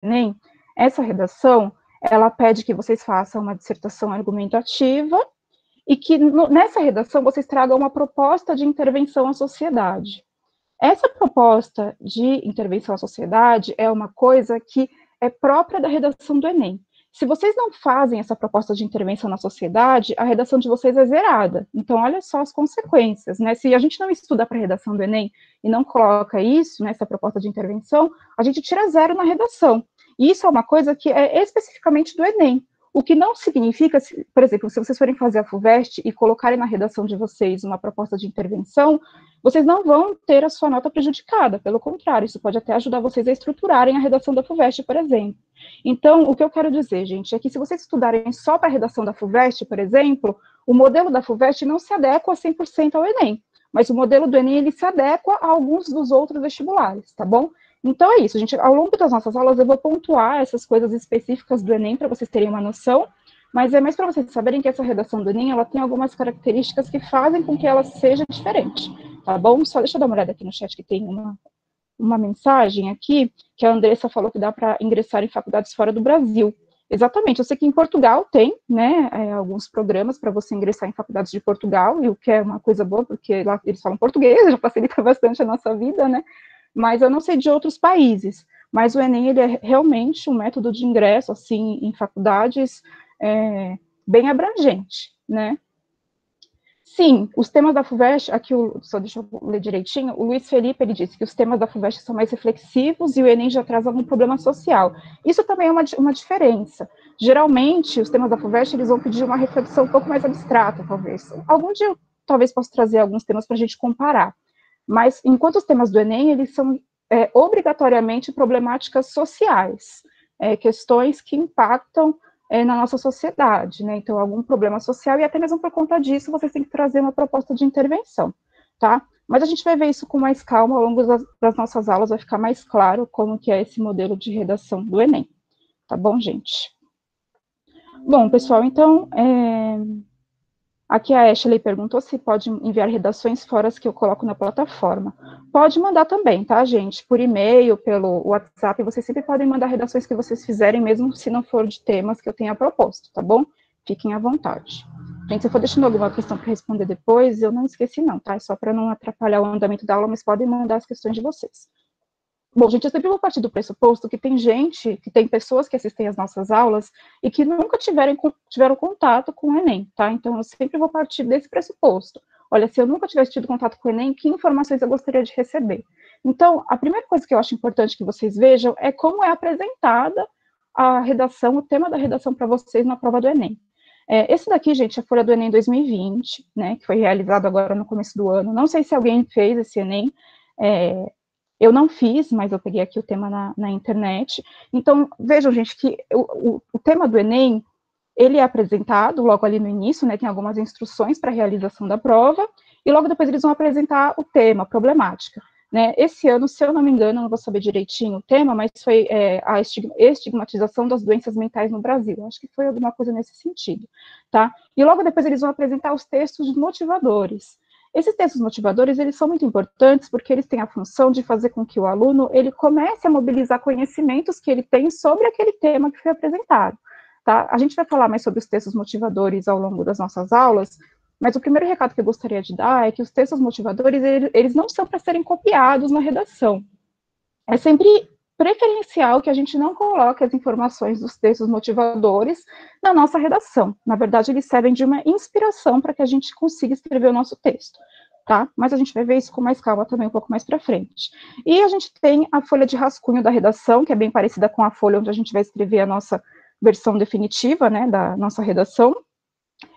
Enem, essa redação, ela pede que vocês façam uma dissertação argumentativa e que nessa redação vocês tragam uma proposta de intervenção à sociedade. Essa proposta de intervenção à sociedade é uma coisa que é própria da redação do Enem. Se vocês não fazem essa proposta de intervenção na sociedade, a redação de vocês é zerada. Então, olha só as consequências, né? Se a gente não estuda para a redação do Enem e não coloca isso, nessa proposta de intervenção, a gente tira 0 na redação. E isso é uma coisa que é especificamente do Enem. O que não significa, por exemplo, se vocês forem fazer a FUVEST e colocarem na redação de vocês uma proposta de intervenção, vocês não vão ter a sua nota prejudicada, pelo contrário, isso pode até ajudar vocês a estruturarem a redação da FUVEST, por exemplo. Então, o que eu quero dizer, gente, é que se vocês estudarem só para a redação da FUVEST, por exemplo, o modelo da FUVEST não se adequa 100% ao Enem, mas o modelo do Enem, ele se adequa a alguns dos outros vestibulares, tá bom? Então é isso, gente, ao longo das nossas aulas eu vou pontuar essas coisas específicas do Enem para vocês terem uma noção, mas é mais para vocês saberem que essa redação do Enem, ela tem algumas características que fazem com que ela seja diferente, tá bom? Só deixa eu dar uma olhada aqui no chat que tem uma mensagem aqui, que a Andressa falou que dá para ingressar em faculdades fora do Brasil. Exatamente, eu sei que em Portugal tem, né, alguns programas para você ingressar em faculdades de Portugal, e o que é uma coisa boa, porque lá eles falam português, já facilita bastante a nossa vida, né, mas eu não sei de outros países, mas o Enem, ele é realmente um método de ingresso, assim, em faculdades bem abrangente, né. Sim, os temas da FUVEST, aqui, só deixa eu ler direitinho, o Luiz Felipe, ele disse que os temas da FUVEST são mais reflexivos e o Enem já traz algum problema social. Isso também é uma diferença. Geralmente, os temas da FUVEST, eles vão pedir uma reflexão um pouco mais abstrata, talvez. Algum dia eu talvez possa trazer alguns temas para a gente comparar. Mas, enquanto os temas do Enem, eles são obrigatoriamente problemáticas sociais, questões que impactam na nossa sociedade, né? Então, algum problema social, e até mesmo por conta disso, vocês têm que trazer uma proposta de intervenção, tá? Mas a gente vai ver isso com mais calma ao longo das nossas aulas, vai ficar mais claro como que é esse modelo de redação do Enem, tá bom, gente? Bom, pessoal, então, aqui a Ashley perguntou se pode enviar redações fora as que eu coloco na plataforma. Pode mandar também, tá, gente? Por e-mail, pelo WhatsApp, vocês sempre podem mandar redações que vocês fizerem, mesmo se não for de temas que eu tenha proposto, tá bom? Fiquem à vontade. Gente, se eu for deixando alguma questão para responder depois, eu não esqueci não, tá? É só para não atrapalhar o andamento da aula, mas podem mandar as questões de vocês. Bom, gente, eu sempre vou partir do pressuposto que tem pessoas que assistem às nossas aulas e que nunca tiveram contato com o Enem, tá? Então, eu sempre vou partir desse pressuposto. Olha, se eu nunca tivesse tido contato com o Enem, que informações eu gostaria de receber? Então, a primeira coisa que eu acho importante que vocês vejam é como é apresentada a redação, o tema da redação para vocês na prova do Enem. Esse daqui, gente, é a folha do Enem 2020, né, que foi realizado agora no começo do ano. Não sei se alguém fez esse Enem, eu não fiz, mas eu peguei aqui o tema na internet. Então, vejam, gente, que o tema do Enem, ele é apresentado logo ali no início, né, tem algumas instruções para a realização da prova, e logo depois eles vão apresentar o tema, a problemática. Né? Esse ano, se eu não me engano, eu não vou saber direitinho o tema, mas foi a estigmatização das doenças mentais no Brasil. Acho que foi alguma coisa nesse sentido, tá? E logo depois eles vão apresentar os textos motivadores. Esses textos motivadores, eles são muito importantes porque eles têm a função de fazer com que o aluno, ele comece a mobilizar conhecimentos que ele tem sobre aquele tema que foi apresentado, tá? A gente vai falar mais sobre os textos motivadores ao longo das nossas aulas, mas o primeiro recado que eu gostaria de dar é que os textos motivadores, eles não são para serem copiados na redação. É sempre preferencial que a gente não coloque as informações dos textos motivadores na nossa redação. Na verdade, eles servem de uma inspiração para que a gente consiga escrever o nosso texto, tá? Mas a gente vai ver isso com mais calma também um pouco mais para frente. E a gente tem a folha de rascunho da redação, que é bem parecida com a folha onde a gente vai escrever a nossa versão definitiva, né, da nossa redação.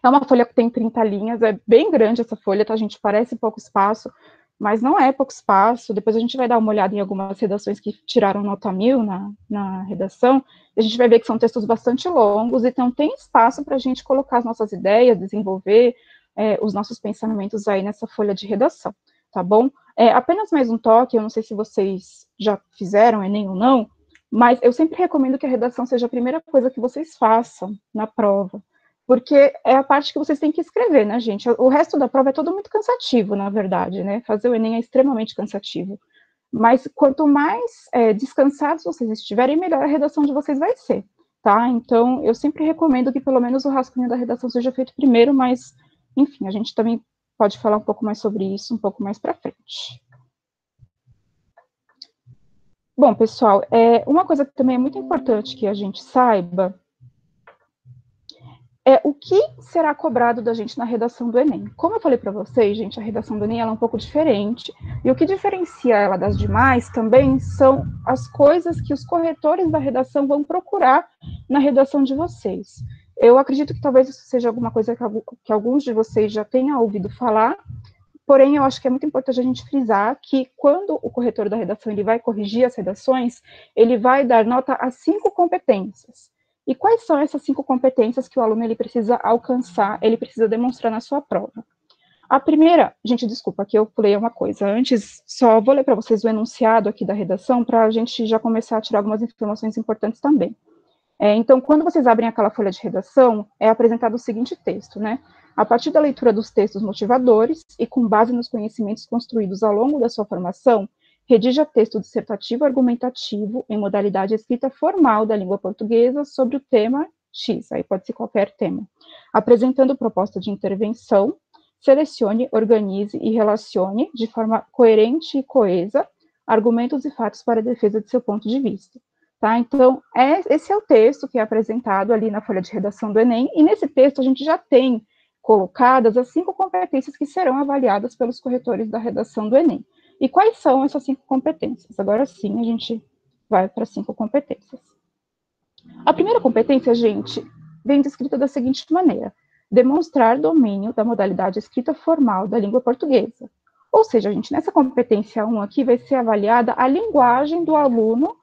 É uma folha que tem 30 linhas, é bem grande essa folha, tá, gente? Parece pouco espaço, mas não é pouco espaço. Depois a gente vai dar uma olhada em algumas redações que tiraram nota 1000 na redação, e a gente vai ver que são textos bastante longos, então tem espaço para a gente colocar as nossas ideias, desenvolver os nossos pensamentos aí nessa folha de redação, tá bom? Apenas mais um toque, eu não sei se vocês já fizeram Enem ou não, mas eu sempre recomendo que a redação seja a primeira coisa que vocês façam na prova, porque é a parte que vocês têm que escrever, né, gente? O resto da prova é todo muito cansativo, na verdade, né? Fazer o Enem é extremamente cansativo. Mas quanto mais descansados vocês estiverem, melhor a redação de vocês vai ser, tá? Então, eu sempre recomendo que pelo menos o rascunho da redação seja feito primeiro, mas, enfim, a gente também pode falar um pouco mais sobre isso um pouco mais para frente. Bom, pessoal, uma coisa que também é muito importante que a gente saiba é o que será cobrado da gente na redação do Enem. Como eu falei para vocês, gente, a redação do Enem ela é um pouco diferente, e o que diferencia ela das demais também são as coisas que os corretores da redação vão procurar na redação de vocês. Eu acredito que talvez isso seja alguma coisa que alguns de vocês já tenham ouvido falar, porém, eu acho que é muito importante a gente frisar que quando o corretor da redação ele vai corrigir as redações, ele vai dar nota a 5 competências. E quais são essas 5 competências que o aluno ele precisa alcançar, ele precisa demonstrar na sua prova? A primeira, gente, desculpa, aqui eu pulei uma coisa. Antes, só vou ler para vocês o enunciado aqui da redação, para a gente já começar a tirar algumas informações importantes também. Então, quando vocês abrem aquela folha de redação, é apresentado o seguinte texto, né? A partir da leitura dos textos motivadores e com base nos conhecimentos construídos ao longo da sua formação, redija texto dissertativo argumentativo em modalidade escrita formal da língua portuguesa sobre o tema X, aí pode ser qualquer tema, apresentando proposta de intervenção, selecione, organize e relacione de forma coerente e coesa argumentos e fatos para a defesa de seu ponto de vista. Tá? Então, esse é o texto que é apresentado ali na folha de redação do Enem, e nesse texto a gente já tem colocadas as 5 competências que serão avaliadas pelos corretores da redação do Enem. E quais são essas 5 competências? Agora sim, a gente vai para 5 competências. A primeira competência, gente, vem descrita da seguinte maneira: demonstrar domínio da modalidade escrita formal da língua portuguesa. Ou seja, gente, nessa competência 1 aqui vai ser avaliada a linguagem do aluno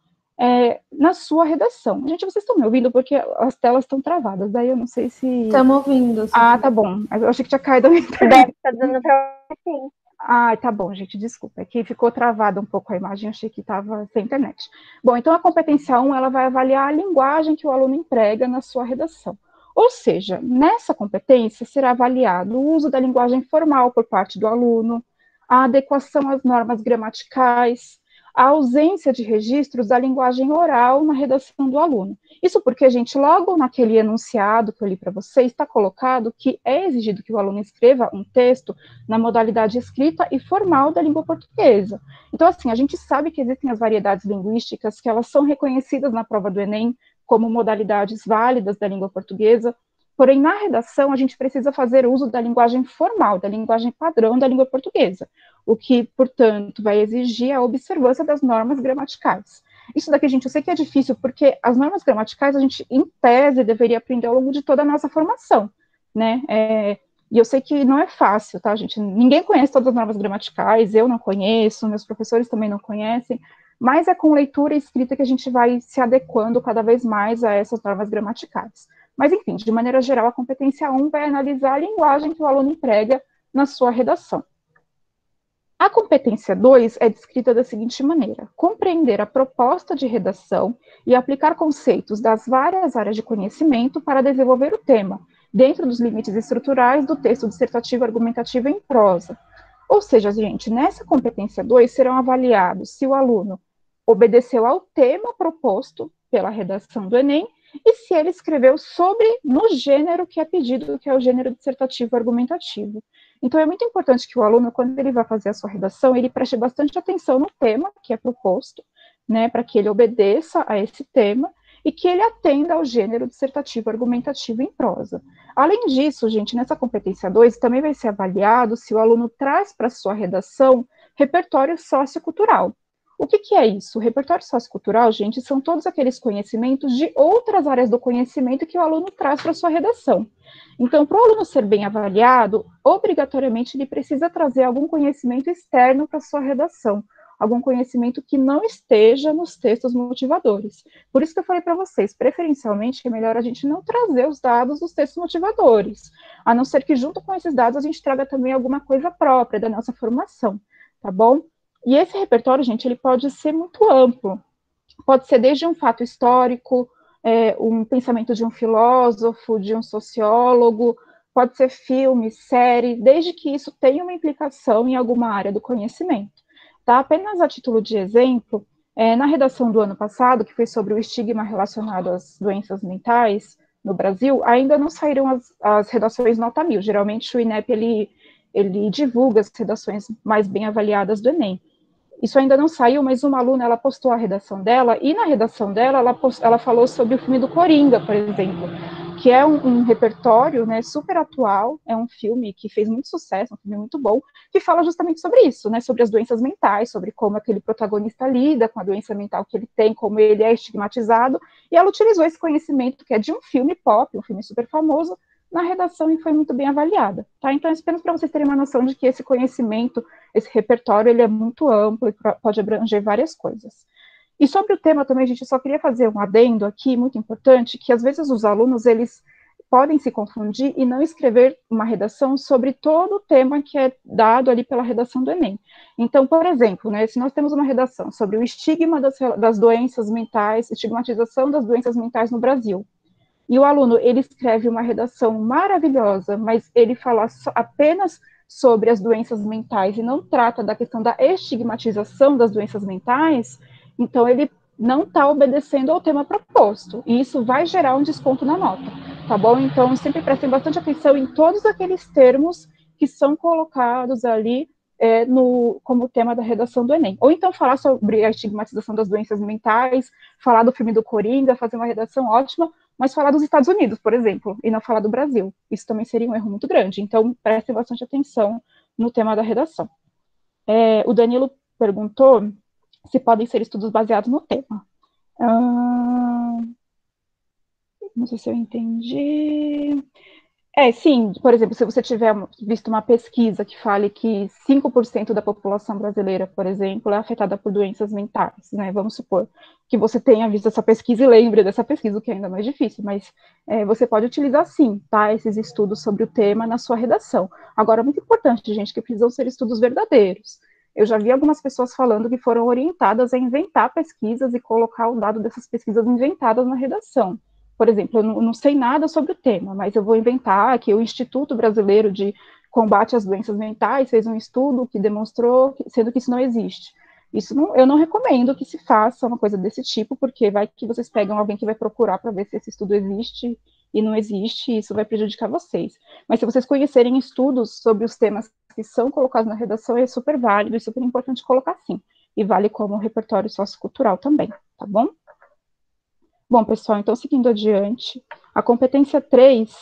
na sua redação. Gente, vocês estão me ouvindo porque as telas estão travadas, daí eu não sei se... Estamos ouvindo. Ah, tá bom. Eu achei que tinha caído a minha internet. Deve estar dando para sim. Ah, tá bom, gente, desculpa. É que ficou travada um pouco a imagem, achei que estava sem internet. Bom, então a competência 1, ela vai avaliar a linguagem que o aluno emprega na sua redação. Ou seja, nessa competência será avaliado o uso da linguagem formal por parte do aluno, a adequação às normas gramaticais, a ausência de registros da linguagem oral na redação do aluno. Isso porque, gente, logo naquele enunciado que eu li para vocês, está colocado que é exigido que o aluno escreva um texto na modalidade escrita e formal da língua portuguesa. Então, assim, a gente sabe que existem as variedades linguísticas que elas são reconhecidas na prova do Enem como modalidades válidas da língua portuguesa, porém, na redação, a gente precisa fazer uso da linguagem formal, da linguagem padrão da língua portuguesa, o que, portanto, vai exigir a observância das normas gramaticais. Isso daqui, gente, eu sei que é difícil, porque as normas gramaticais a gente, em tese, deveria aprender ao longo de toda a nossa formação, né? E eu sei que não é fácil, tá, gente? Ninguém conhece todas as normas gramaticais, eu não conheço, meus professores também não conhecem, mas é com leitura e escrita que a gente vai se adequando cada vez mais a essas normas gramaticais. Mas, enfim, de maneira geral, a competência 1 vai analisar a linguagem que o aluno emprega na sua redação. A competência 2 é descrita da seguinte maneira: compreender a proposta de redação e aplicar conceitos das várias áreas de conhecimento para desenvolver o tema, dentro dos limites estruturais do texto dissertativo argumentativo em prosa. Ou seja, gente, nessa competência 2 serão avaliados se o aluno obedeceu ao tema proposto pela redação do Enem e se ele escreveu no gênero que é pedido, que é o gênero dissertativo argumentativo. Então, é muito importante que o aluno, quando ele vai fazer a sua redação, ele preste bastante atenção no tema que é proposto, né, para que ele obedeça a esse tema e que ele atenda ao gênero dissertativo argumentativo em prosa. Além disso, gente, nessa competência 2, também vai ser avaliado se o aluno traz para a sua redação repertório sociocultural. O que é isso? O repertório sociocultural, gente, são todos aqueles conhecimentos de outras áreas do conhecimento que o aluno traz para a sua redação. Então, para o aluno ser bem avaliado, obrigatoriamente ele precisa trazer algum conhecimento externo para a sua redação, algum conhecimento que não esteja nos textos motivadores. Por isso que eu falei para vocês, preferencialmente, é melhor a gente não trazer os dados dos textos motivadores, a não ser que junto com esses dados a gente traga também alguma coisa própria da nossa formação, tá bom? E esse repertório, gente, ele pode ser muito amplo. Pode ser desde um fato histórico, um pensamento de um filósofo, de um sociólogo, pode ser filme, série, desde que isso tenha uma implicação em alguma área do conhecimento. Tá? Apenas a título de exemplo, na redação do ano passado, que foi sobre o estigma relacionado às doenças mentais no Brasil, ainda não saíram as redações nota 1000. Geralmente o INEP ele divulga as redações mais bem avaliadas do Enem. Isso ainda não saiu, mas uma aluna, ela postou a redação dela, e na redação dela, ela falou sobre o filme do Coringa, por exemplo, que é um repertório, né, super atual, é um filme que fez muito sucesso, um filme muito bom, que fala justamente sobre isso, né, sobre as doenças mentais, sobre como aquele protagonista lida com a doença mental que ele tem, como ele é estigmatizado, e ela utilizou esse conhecimento, que é de um filme pop, um filme super famoso, na redação e foi muito bem avaliada, tá? Então, apenas para vocês terem uma noção de que esse conhecimento, esse repertório, ele é muito amplo e pode abranger várias coisas. E sobre o tema também, a gente só queria fazer um adendo aqui, muito importante, que às vezes os alunos, eles podem se confundir e não escrever uma redação sobre todo o tema que é dado ali pela redação do Enem. Então, por exemplo, né, se nós temos uma redação sobre o estigma das doenças mentais, estigmatização das doenças mentais no Brasil, e o aluno, ele escreve uma redação maravilhosa, mas ele fala apenas sobre as doenças mentais e não trata da questão da estigmatização das doenças mentais, então ele não está obedecendo ao tema proposto, e isso vai gerar um desconto na nota, tá bom? Então, sempre prestem bastante atenção em todos aqueles termos que são colocados ali como tema da redação do Enem. Ou então falar sobre a estigmatização das doenças mentais, falar do filme do Coringa, fazer uma redação ótima, mas falar dos Estados Unidos, por exemplo, e não falar do Brasil. Isso também seria um erro muito grande. Então, prestem bastante atenção no tema da redação. O Danilo perguntou se podem ser estudos baseados no tema. Não sei se eu entendi. Sim, por exemplo, se você tiver visto uma pesquisa que fale que 5% da população brasileira, por exemplo, é afetada por doenças mentais, né? Vamos supor que você tenha visto essa pesquisa e lembre dessa pesquisa, o que é ainda mais difícil, mas você pode utilizar sim, tá? Esses estudos sobre o tema na sua redação. Agora, muito importante, gente, que precisam ser estudos verdadeiros. Eu já vi algumas pessoas falando que foram orientadas a inventar pesquisas e colocar o dado dessas pesquisas inventadas na redação. Por exemplo, eu não sei nada sobre o tema, mas eu vou inventar que o Instituto Brasileiro de Combate às Doenças Mentais fez um estudo que demonstrou, sendo que isso não existe. Eu não recomendo que se faça uma coisa desse tipo, porque vai que vocês pegam alguém que vai procurar para ver se esse estudo existe e não existe, e isso vai prejudicar vocês. Mas se vocês conhecerem estudos sobre os temas que são colocados na redação, é super válido e super importante colocar sim. E vale como repertório sociocultural também, tá bom? Bom, pessoal, então, seguindo adiante, a competência 3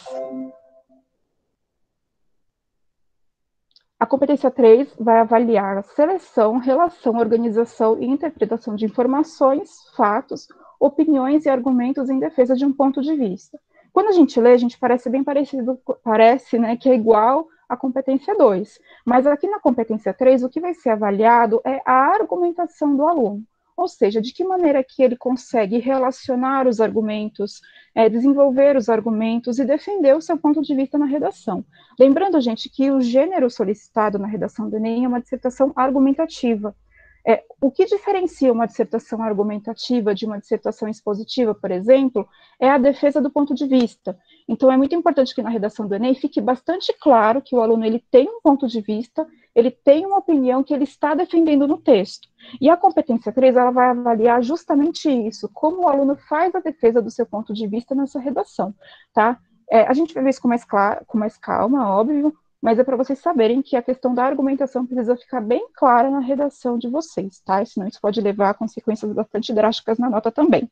vai avaliar a seleção, relação, organização e interpretação de informações, fatos, opiniões e argumentos em defesa de um ponto de vista. Quando a gente lê, a gente parece bem parecido, parece, né, que é igual à competência 2, mas aqui na competência 3, o que vai ser avaliado é a argumentação do aluno. Ou seja, de que maneira que ele consegue relacionar os argumentos, desenvolver os argumentos e defender o seu ponto de vista na redação. Lembrando, gente, que o gênero solicitado na redação do Enem é uma dissertação argumentativa. O que diferencia uma dissertação argumentativa de uma dissertação expositiva, por exemplo, é a defesa do ponto de vista. Então, é muito importante que na redação do Enem fique bastante claro que o aluno ele tem um ponto de vista, ele tem uma opinião que ele está defendendo no texto. E a competência 3, ela vai avaliar justamente isso, como o aluno faz a defesa do seu ponto de vista nessa redação, tá? A gente vai ver isso com mais calma, óbvio, mas é para vocês saberem que a questão da argumentação precisa ficar bem clara na redação de vocês, tá? Senão isso pode levar a consequências bastante drásticas na nota também.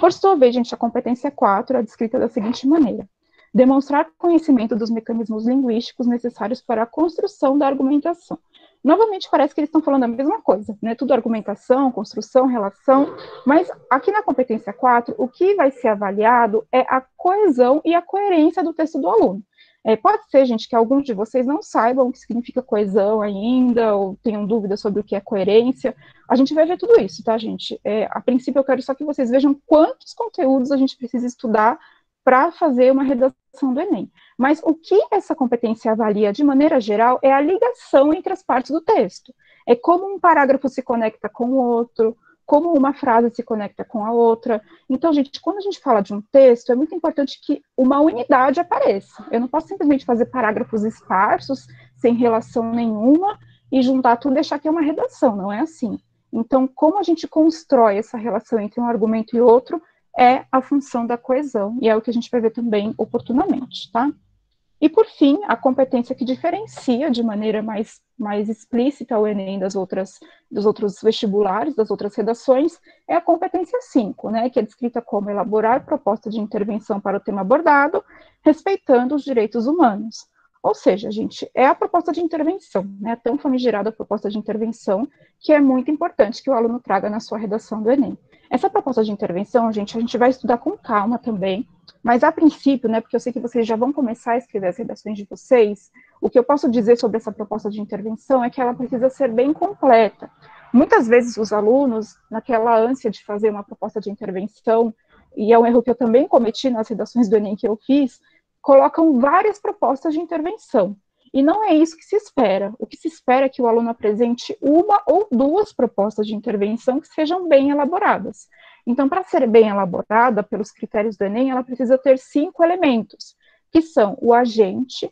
Por sua vez, gente, a competência 4 é descrita da seguinte maneira: demonstrar conhecimento dos mecanismos linguísticos necessários para a construção da argumentação. Novamente, parece que eles estão falando a mesma coisa, né? Tudo argumentação, construção, relação, mas aqui na competência 4, o que vai ser avaliado é a coesão e a coerência do texto do aluno. Pode ser, gente, que alguns de vocês não saibam o que significa coesão ainda, ou tenham dúvidas sobre o que é coerência. A gente vai ver tudo isso, tá, gente? A princípio, eu quero só que vocês vejam quantos conteúdos a gente precisa estudar para fazer uma redação do Enem. Mas o que essa competência avalia, de maneira geral, é a ligação entre as partes do texto. É como um parágrafo se conecta com o outro, como uma frase se conecta com a outra. Então, gente, quando a gente fala de um texto, é muito importante que uma unidade apareça. Eu não posso simplesmente fazer parágrafos esparsos, sem relação nenhuma, e juntar tudo e deixar que é uma redação, não é assim. Então, como a gente constrói essa relação entre um argumento e outro é a função da coesão, e é o que a gente vai ver também oportunamente, tá? E, por fim, a competência que diferencia de maneira mais explícita o Enem dos outros vestibulares, das outras redações, é a competência 5, né, que é descrita como elaborar proposta de intervenção para o tema abordado, respeitando os direitos humanos. Ou seja, gente, é a proposta de intervenção, né, a tão famigerada proposta de intervenção, que é muito importante que o aluno traga na sua redação do Enem. Essa proposta de intervenção, gente, a gente vai estudar com calma também, mas, a princípio, né, porque eu sei que vocês já vão começar a escrever as redações de vocês, o que eu posso dizer sobre essa proposta de intervenção é que ela precisa ser bem completa. Muitas vezes os alunos, naquela ânsia de fazer uma proposta de intervenção, e é um erro que eu também cometi nas redações do Enem que eu fiz, colocam várias propostas de intervenção. E não é isso que se espera. O que se espera é que o aluno apresente uma ou duas propostas de intervenção que sejam bem elaboradas. Então, para ser bem elaborada, pelos critérios do Enem, ela precisa ter 5 elementos, que são o agente,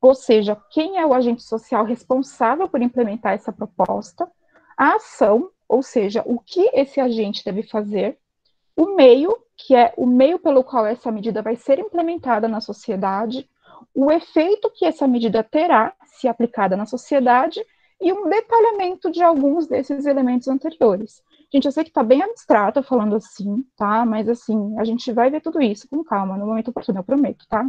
ou seja, quem é o agente social responsável por implementar essa proposta, a ação, ou seja, o que esse agente deve fazer, o meio, que é o meio pelo qual essa medida vai ser implementada na sociedade, o efeito que essa medida terá, se aplicada na sociedade, e um detalhamento de alguns desses elementos anteriores. Gente, eu sei que está bem abstrato falando assim, tá? Mas, assim, a gente vai ver tudo isso com calma, no momento oportuno, eu prometo, tá?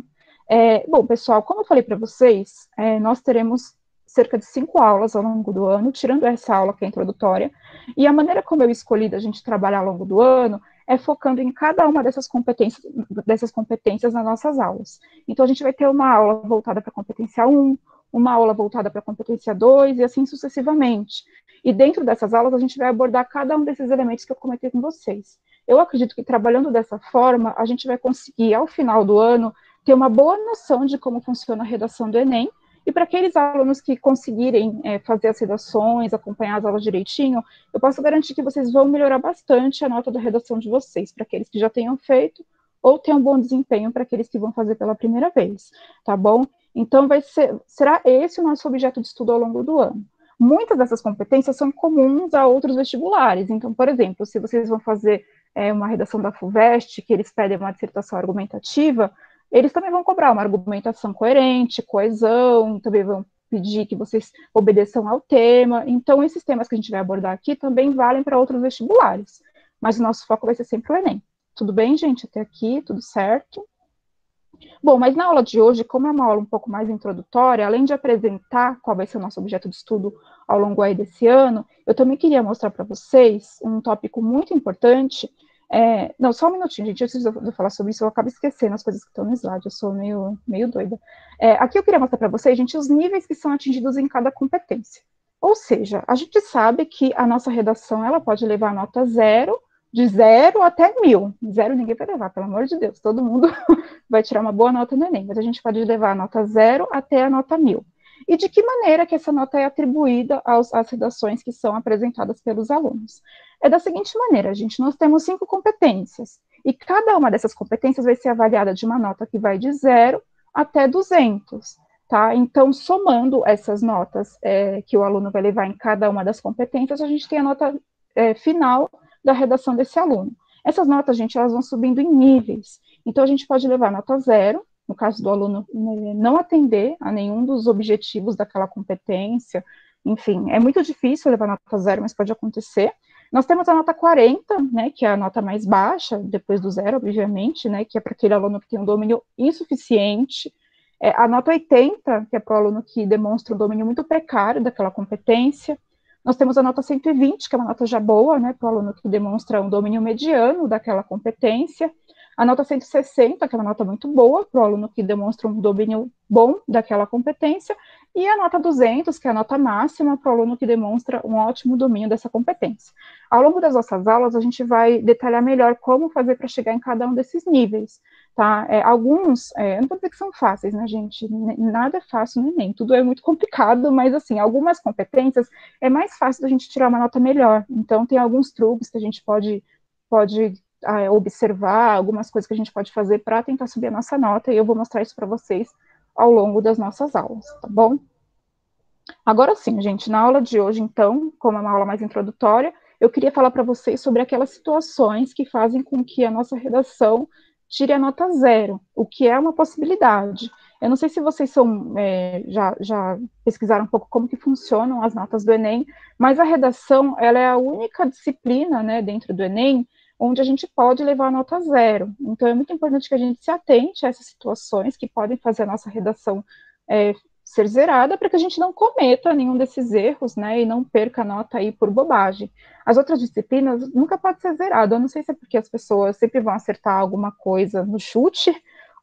Bom, pessoal, como eu falei para vocês, nós teremos cerca de 5 aulas ao longo do ano, tirando essa aula que é introdutória, e a maneira como eu escolhi da gente trabalhar ao longo do ano é focando em cada uma dessas competências nas nossas aulas. Então, a gente vai ter uma aula voltada para a competência 1, uma aula voltada para a competência 2, e assim sucessivamente. E dentro dessas aulas, a gente vai abordar cada um desses elementos que eu comentei com vocês. Eu acredito que trabalhando dessa forma, a gente vai conseguir, ao final do ano, ter uma boa noção de como funciona a redação do Enem, e para aqueles alunos que conseguirem fazer as redações, acompanhar as aulas direitinho, eu posso garantir que vocês vão melhorar bastante a nota da redação de vocês, para aqueles que já tenham feito, ou tenham um bom desempenho para aqueles que vão fazer pela primeira vez, tá bom? Então, será esse o nosso objeto de estudo ao longo do ano. Muitas dessas competências são comuns a outros vestibulares. Então, por exemplo, se vocês vão fazer uma redação da FUVEST, que eles pedem uma dissertação argumentativa, eles também vão cobrar uma argumentação coerente, coesão, também vão pedir que vocês obedeçam ao tema. Então, esses temas que a gente vai abordar aqui também valem para outros vestibulares. Mas o nosso foco vai ser sempre o Enem. Tudo bem, gente? Até aqui, tudo certo? Bom, mas na aula de hoje, como é uma aula um pouco mais introdutória, além de apresentar qual vai ser o nosso objeto de estudo ao longo aí desse ano, eu também queria mostrar para vocês um tópico muito importante. Não, só um minutinho, gente, antes de eu falar sobre isso, eu acabo esquecendo as coisas que estão no slide, eu sou meio doida. Aqui eu queria mostrar para vocês, gente, os níveis que são atingidos em cada competência. Ou seja, a gente sabe que a nossa redação, ela pode levar a nota 0, de 0 até 1000. 0 ninguém vai levar, pelo amor de Deus, todo mundo vai tirar uma boa nota no Enem, mas a gente pode levar a nota 0 até a nota 1000. E de que maneira que essa nota é atribuída às redações que são apresentadas pelos alunos? É da seguinte maneira, gente, nós temos 5 competências, e cada uma dessas competências vai ser avaliada de uma nota que vai de 0 até 200, tá? Então, somando essas notas que o aluno vai levar em cada uma das competências, a gente tem a nota final da redação desse aluno. Essas notas, gente, elas vão subindo em níveis. Então, a gente pode levar nota 0, no caso do aluno não atender a nenhum dos objetivos daquela competência. Enfim, é muito difícil levar nota 0, mas pode acontecer. Nós temos a nota 40, né, que é a nota mais baixa, depois do 0, obviamente, né, que é para aquele aluno que tem um domínio insuficiente. A nota 80, que é para o aluno que demonstra um domínio muito precário daquela competência. Nós temos a nota 120, que é uma nota já boa, né, para o aluno que demonstra um domínio mediano daquela competência. A nota 160, que é uma nota muito boa para o aluno que demonstra um domínio bom daquela competência, e a nota 200, que é a nota máxima para o aluno que demonstra um ótimo domínio dessa competência. Ao longo das nossas aulas, a gente vai detalhar melhor como fazer para chegar em cada um desses níveis, tá? Alguns, eu não vou dizer que são fáceis, né, gente? Nada é fácil no Enem, tudo é muito complicado, mas, assim, algumas competências é mais fácil da gente tirar uma nota melhor. Então, tem alguns truques que a gente pode observar, algumas coisas que a gente pode fazer para tentar subir a nossa nota, e eu vou mostrar isso para vocês ao longo das nossas aulas, tá bom? Agora sim, gente, na aula de hoje, então, como é uma aula mais introdutória, eu queria falar para vocês sobre aquelas situações que fazem com que a nossa redação tire a nota zero, o que é uma possibilidade. Eu não sei se vocês já pesquisaram um pouco como que funcionam as notas do Enem, mas a redação, ela é a única disciplina, né, dentro do Enem, onde a gente pode levar a nota zero. Então, é muito importante que a gente se atente a essas situações que podem fazer a nossa redação ser zerada, para que a gente não cometa nenhum desses erros, né, e não perca a nota aí por bobagem. As outras disciplinas nunca pode ser zerado. Eu não sei se é porque as pessoas sempre vão acertar alguma coisa no chute,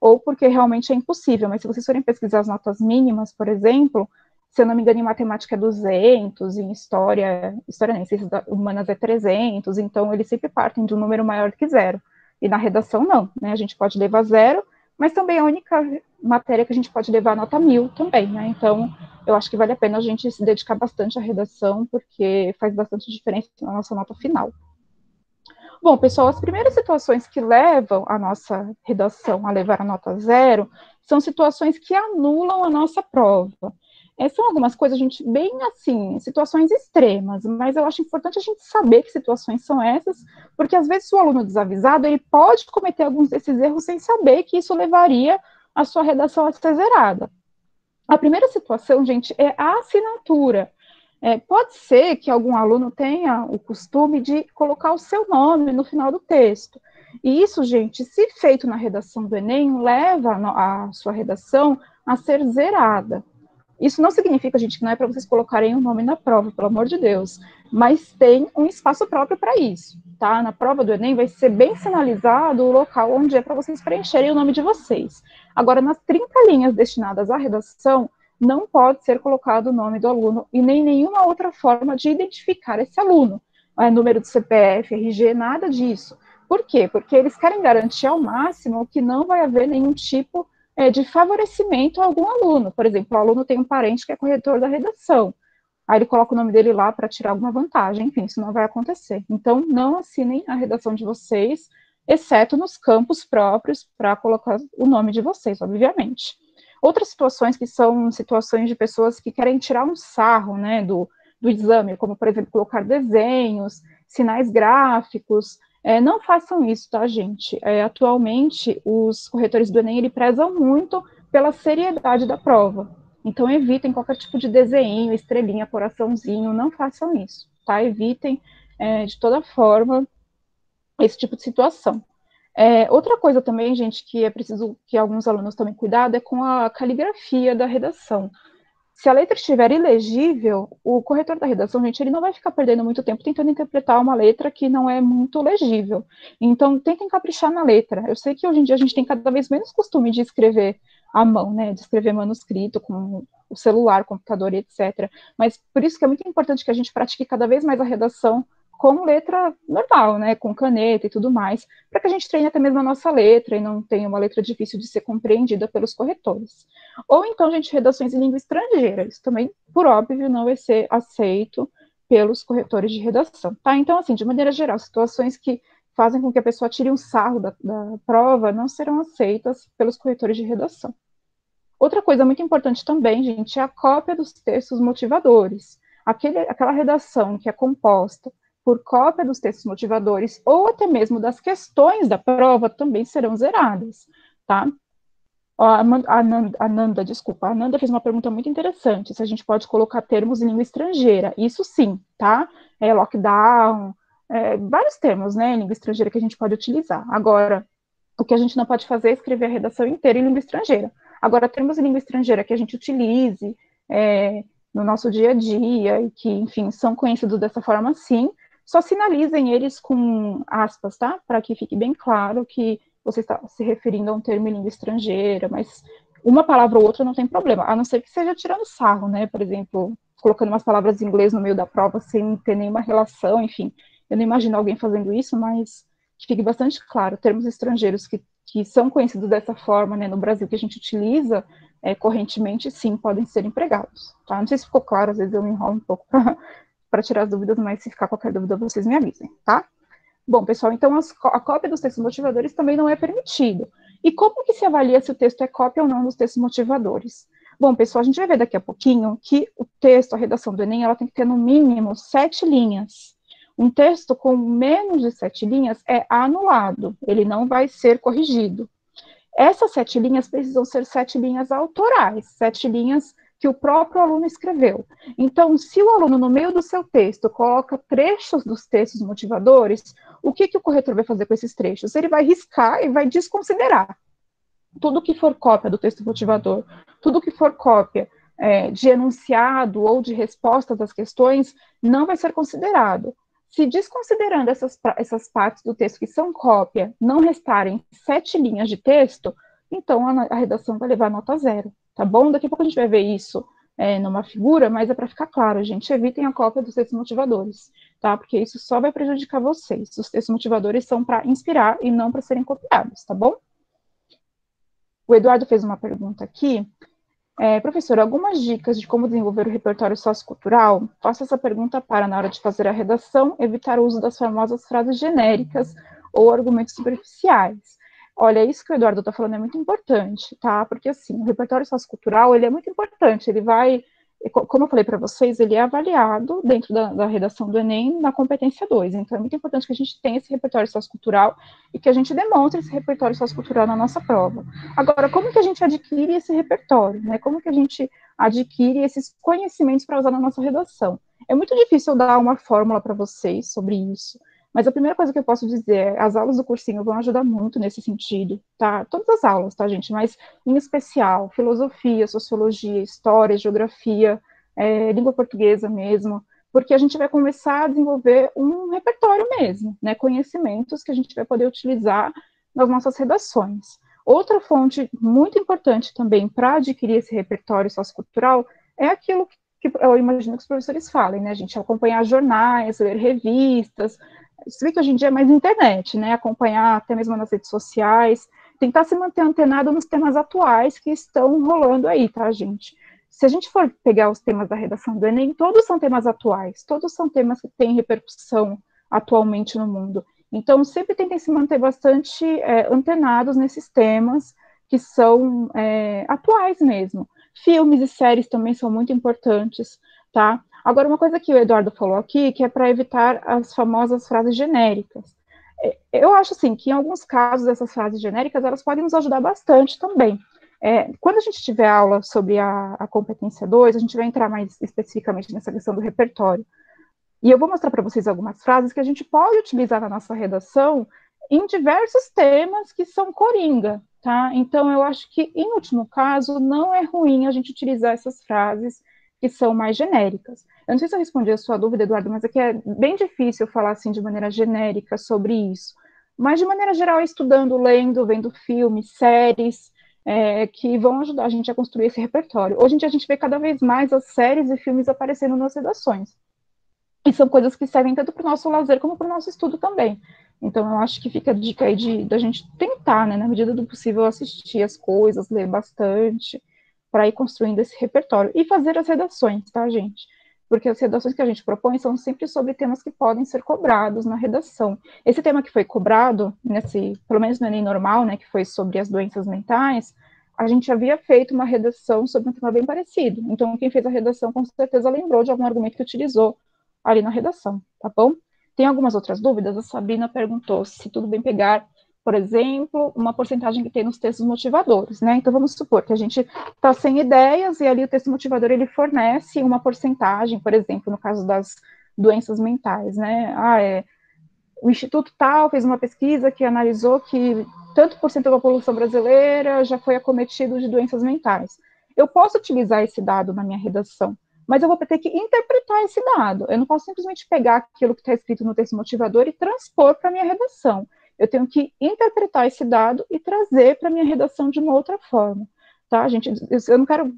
ou porque realmente é impossível, mas se vocês forem pesquisar as notas mínimas, por exemplo, se eu não me engano, em matemática é 200, em história nem, ciências humanas é 300, então eles sempre partem de um número maior do que zero. E na redação, não, né, a gente pode levar zero, mas também a única matéria que a gente pode levar nota 1000 também, né? Então, eu acho que vale a pena a gente se dedicar bastante à redação, porque faz bastante diferença na nossa nota final. Bom, pessoal, as primeiras situações que levam a nossa redação a levar a nota zero são situações que anulam a nossa prova. São algumas coisas, gente, bem assim, situações extremas, mas eu acho importante a gente saber que situações são essas, porque às vezes o aluno desavisado, ele pode cometer alguns desses erros sem saber que isso levaria a sua redação a ser zerada. A primeira situação, gente, é a assinatura. Pode ser que algum aluno tenha o costume de colocar o seu nome no final do texto. E isso, gente, se feito na redação do Enem, leva a sua redação a ser zerada. Isso não significa, gente, que não é para vocês colocarem o nome na prova, pelo amor de Deus, mas tem um espaço próprio para isso, tá? Na prova do Enem vai ser bem sinalizado o local onde é para vocês preencherem o nome de vocês. Agora, nas 30 linhas destinadas à redação, não pode ser colocado o nome do aluno e nem nenhuma outra forma de identificar esse aluno. Número de CPF, RG, nada disso. Por quê? Porque eles querem garantir ao máximo que não vai haver nenhum tipo de favorecimento a algum aluno. Por exemplo, o aluno tem um parente que é corretor da redação. Aí ele coloca o nome dele lá para tirar alguma vantagem. Enfim, isso não vai acontecer. Então, não assinem a redação de vocês, exceto nos campos próprios, para colocar o nome de vocês, obviamente. Outras situações que são situações de pessoas que querem tirar um sarro, né, do exame, como, por exemplo, colocar desenhos, sinais gráficos, não façam isso, tá, gente? Atualmente, os corretores do Enem, prezam muito pela seriedade da prova. Então, evitem qualquer tipo de desenho, estrelinha, coraçãozinho, não façam isso, tá? Evitem, de toda forma, esse tipo de situação. Outra coisa também, gente, que é preciso que alguns alunos tomem cuidado é com a caligrafia da redação. Se a letra estiver ilegível, o corretor da redação, gente, ele não vai ficar perdendo muito tempo tentando interpretar uma letra que não é muito legível. Então, tentem caprichar na letra. Eu sei que hoje em dia a gente tem cada vez menos costume de escrever à mão, né, de escrever manuscrito com o celular, computador, etc. Mas por isso que é muito importante que a gente pratique cada vez mais a redação com letra normal, né, com caneta e tudo mais, para que a gente treine até mesmo a nossa letra e não tenha uma letra difícil de ser compreendida pelos corretores. Ou então, gente, redações em língua estrangeira, isso também, por óbvio, não vai ser aceito pelos corretores de redação, tá? Então, assim, de maneira geral, situações que fazem com que a pessoa tire um sarro da prova não serão aceitas pelos corretores de redação. Outra coisa muito importante também, gente, é a cópia dos textos motivadores. Aquela redação que é composta por cópia dos textos motivadores ou até mesmo das questões da prova também serão zeradas, tá? A Nanda fez uma pergunta muito interessante, se a gente pode colocar termos em língua estrangeira. Isso sim, tá? Lockdown, vários termos, né, em língua estrangeira que a gente pode utilizar. Agora, o que a gente não pode fazer é escrever a redação inteira em língua estrangeira. Agora, termos em língua estrangeira que a gente utilize no nosso dia a dia e que, enfim, são conhecidos dessa forma, sim, só sinalizem eles com aspas, tá? Para que fique bem claro que você está se referindo a um termo em língua estrangeira, mas uma palavra ou outra não tem problema, a não ser que seja tirando sarro, né? Por exemplo, colocando umas palavras em inglês no meio da prova sem ter nenhuma relação, enfim. Eu não imagino alguém fazendo isso, mas que fique bastante claro, termos estrangeiros que são conhecidos dessa forma, né, no Brasil, que a gente utiliza correntemente, sim, podem ser empregados, tá? Não sei se ficou claro, às vezes eu me enrolo um pouco para tirar as dúvidas, mas se ficar qualquer dúvida, vocês me avisem, tá? Bom, pessoal, então a cópia dos textos motivadores também não é permitido. E como que se avalia se o texto é cópia ou não dos textos motivadores? Bom, pessoal, a gente vai ver daqui a pouquinho que o texto, a redação do Enem, ela tem que ter no mínimo 7 linhas. Um texto com menos de 7 linhas é anulado, ele não vai ser corrigido. Essas 7 linhas precisam ser 7 linhas autorais, 7 linhas que o próprio aluno escreveu. Então, se o aluno, no meio do seu texto, coloca trechos dos textos motivadores, o que o corretor vai fazer com esses trechos? Ele vai riscar e vai desconsiderar. Tudo que for cópia do texto motivador, tudo que for cópia de enunciado ou de respostas às questões, não vai ser considerado. Se desconsiderando essas partes do texto que são cópia, não restarem 7 linhas de texto, então a redação vai levar nota 0, tá bom? Daqui a pouco a gente vai ver isso numa figura, mas é para ficar claro, gente, evitem a cópia dos textos motivadores, tá? Porque isso só vai prejudicar vocês. Os textos motivadores são para inspirar e não para serem copiados, tá bom? O Eduardo fez uma pergunta aqui. Professor, algumas dicas de como desenvolver o repertório sociocultural? Faça essa pergunta para, na hora de fazer a redação, evitar o uso das famosas frases genéricas ou argumentos superficiais. Olha, isso que o Eduardo está falando é muito importante, tá? Porque, assim, o repertório sociocultural, ele é muito importante, ele vai, como eu falei para vocês, ele é avaliado dentro da redação do Enem na competência 2, então é muito importante que a gente tenha esse repertório sociocultural e que a gente demonstre esse repertório sociocultural na nossa prova. Agora, como que a gente adquire esse repertório, né? Como que a gente adquire esses conhecimentos para usar na nossa redação? É muito difícil dar uma fórmula para vocês sobre isso, mas a primeira coisa que eu posso dizer é, as aulas do cursinho vão ajudar muito nesse sentido, tá? Todas as aulas, tá, gente? Mas, em especial, filosofia, sociologia, história, geografia, língua portuguesa mesmo, porque a gente vai começar a desenvolver um repertório mesmo, né? Conhecimentos que a gente vai poder utilizar nas nossas redações. Outra fonte muito importante também para adquirir esse repertório sociocultural é aquilo que eu imagino que os professores falem, né, gente? Acompanhar jornais, ler revistas. Se vê que hoje em dia é mais internet, né? Acompanhar até mesmo nas redes sociais, tentar se manter antenado nos temas atuais que estão rolando aí, tá, gente? Se a gente for pegar os temas da redação do Enem, todos são temas atuais, todos são temas que têm repercussão atualmente no mundo. Então, sempre tentem se manter bastante antenados nesses temas que são atuais mesmo. Filmes e séries também são muito importantes, tá? Agora, uma coisa que o Eduardo falou aqui, que é para evitar as famosas frases genéricas. Eu acho, assim, que em alguns casos essas frases genéricas, elas podem nos ajudar bastante também. Quando a gente tiver aula sobre a competência 2, a gente vai entrar mais especificamente nessa questão do repertório. E eu vou mostrar para vocês algumas frases que a gente pode utilizar na nossa redação em diversos temas que são coringa, tá? Então, eu acho que, em último caso, não é ruim a gente utilizar essas frases que são mais genéricas. Eu não sei se eu respondi a sua dúvida, Eduardo, mas é que é bem difícil falar assim de maneira genérica sobre isso. Mas, de maneira geral, estudando, lendo, vendo filmes, séries, que vão ajudar a gente a construir esse repertório. Hoje em dia, a gente vê cada vez mais as séries e filmes aparecendo nas redações. E são coisas que servem tanto para o nosso lazer como para o nosso estudo também. Então, eu acho que fica a dica aí da gente tentar, né, na medida do possível, assistir as coisas, ler bastante, para ir construindo esse repertório. E fazer as redações, tá, gente? Porque as redações que a gente propõe são sempre sobre temas que podem ser cobrados na redação. Esse tema que foi cobrado, pelo menos no Enem normal, né, que foi sobre as doenças mentais, a gente havia feito uma redação sobre um tema bem parecido. Então, quem fez a redação, com certeza, lembrou de algum argumento que utilizou ali na redação, tá bom? Tem algumas outras dúvidas? A Sabrina perguntou se tudo bem pegar, por exemplo, uma porcentagem que tem nos textos motivadores, né? Então, vamos supor que a gente está sem ideias e ali o texto motivador, ele fornece uma porcentagem, por exemplo, no caso das doenças mentais, né? O Instituto tal fez uma pesquisa que analisou que tanto por cento da população brasileira já foi acometido de doenças mentais. Eu posso utilizar esse dado na minha redação, mas eu vou ter que interpretar esse dado. Eu não posso simplesmente pegar aquilo que está escrito no texto motivador e transpor para a minha redação. Eu tenho que interpretar esse dado e trazer para a minha redação de uma outra forma. Tá, gente? Eu não quero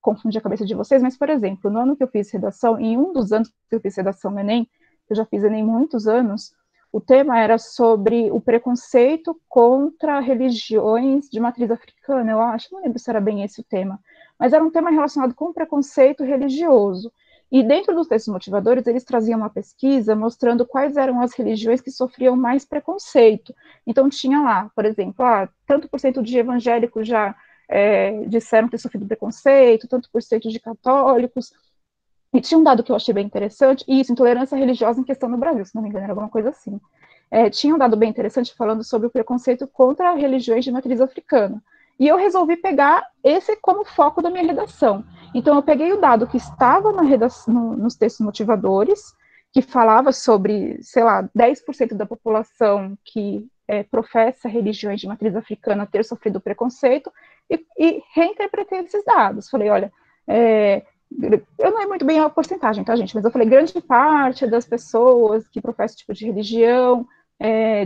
confundir a cabeça de vocês, mas, por exemplo, no ano que eu fiz redação, em um dos anos que eu fiz redação no Enem, eu já fiz Enem muitos anos, o tema era sobre o preconceito contra religiões de matriz africana, eu acho, não lembro se era bem esse o tema, mas era um tema relacionado com preconceito religioso. E dentro dos textos motivadores, eles traziam uma pesquisa mostrando quais eram as religiões que sofriam mais preconceito. Então, tinha lá, por exemplo, tanto por cento de evangélicos já disseram ter sofrido preconceito, tanto por ser de católicos. E tinha um dado que eu achei bem interessante, e isso, intolerância religiosa em questão no Brasil, se não me engano, era alguma coisa assim. Tinha um dado bem interessante falando sobre o preconceito contra religiões de matriz africana. E eu resolvi pegar esse como foco da minha redação. Então, eu peguei o dado que estava na redação, nos textos motivadores, que falava sobre, sei lá, 10% da população que professa religiões de matriz africana ter sofrido preconceito, e reinterpretei esses dados. Falei, olha, eu não é muito bem a porcentagem, tá, gente? Mas eu falei, grande parte das pessoas que professam esse tipo de religião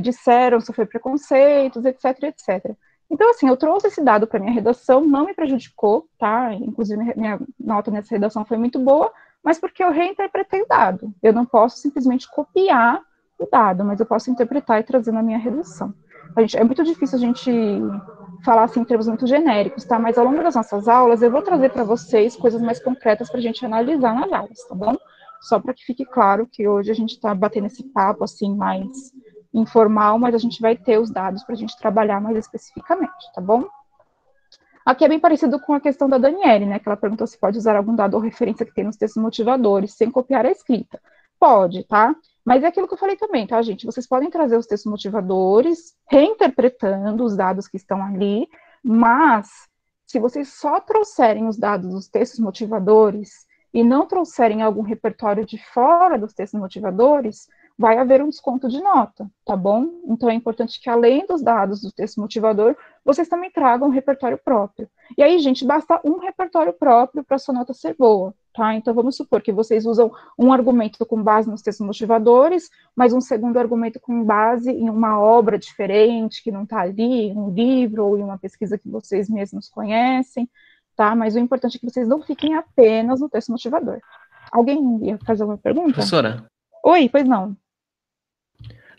disseram sofrer preconceitos, etc, etc. Então, assim, eu trouxe esse dado para minha redação, não me prejudicou, tá? Inclusive, minha nota nessa redação foi muito boa, mas porque eu reinterpretei o dado. Eu não posso simplesmente copiar o dado, mas eu posso interpretar e trazer na minha redação. É muito difícil a gente falar assim em termos muito genéricos, tá? Mas ao longo das nossas aulas, eu vou trazer para vocês coisas mais concretas para a gente analisar nas aulas, tá bom? Só para que fique claro que hoje a gente está batendo esse papo, assim, mais informal, mas a gente vai ter os dados para a gente trabalhar mais especificamente, tá bom? Aqui é bem parecido com a questão da Daniele, né, que ela perguntou se pode usar algum dado ou referência que tem nos textos motivadores sem copiar a escrita. Pode, tá? Mas é aquilo que eu falei também, tá, gente? Vocês podem trazer os textos motivadores, reinterpretando os dados que estão ali, mas se vocês só trouxerem os dados dos textos motivadores e não trouxerem algum repertório de fora dos textos motivadores, vai haver um desconto de nota, tá bom? Então é importante que, além dos dados do texto motivador, vocês também tragam um repertório próprio. E aí, gente, basta um repertório próprio para a sua nota ser boa, tá? Então vamos supor que vocês usam um argumento com base nos textos motivadores, mas um segundo argumento com base em uma obra diferente, que não está ali, em um livro ou em uma pesquisa que vocês mesmos conhecem, tá? Mas o importante é que vocês não fiquem apenas no texto motivador. Alguém ia fazer uma pergunta? Professora, Oi, pois não.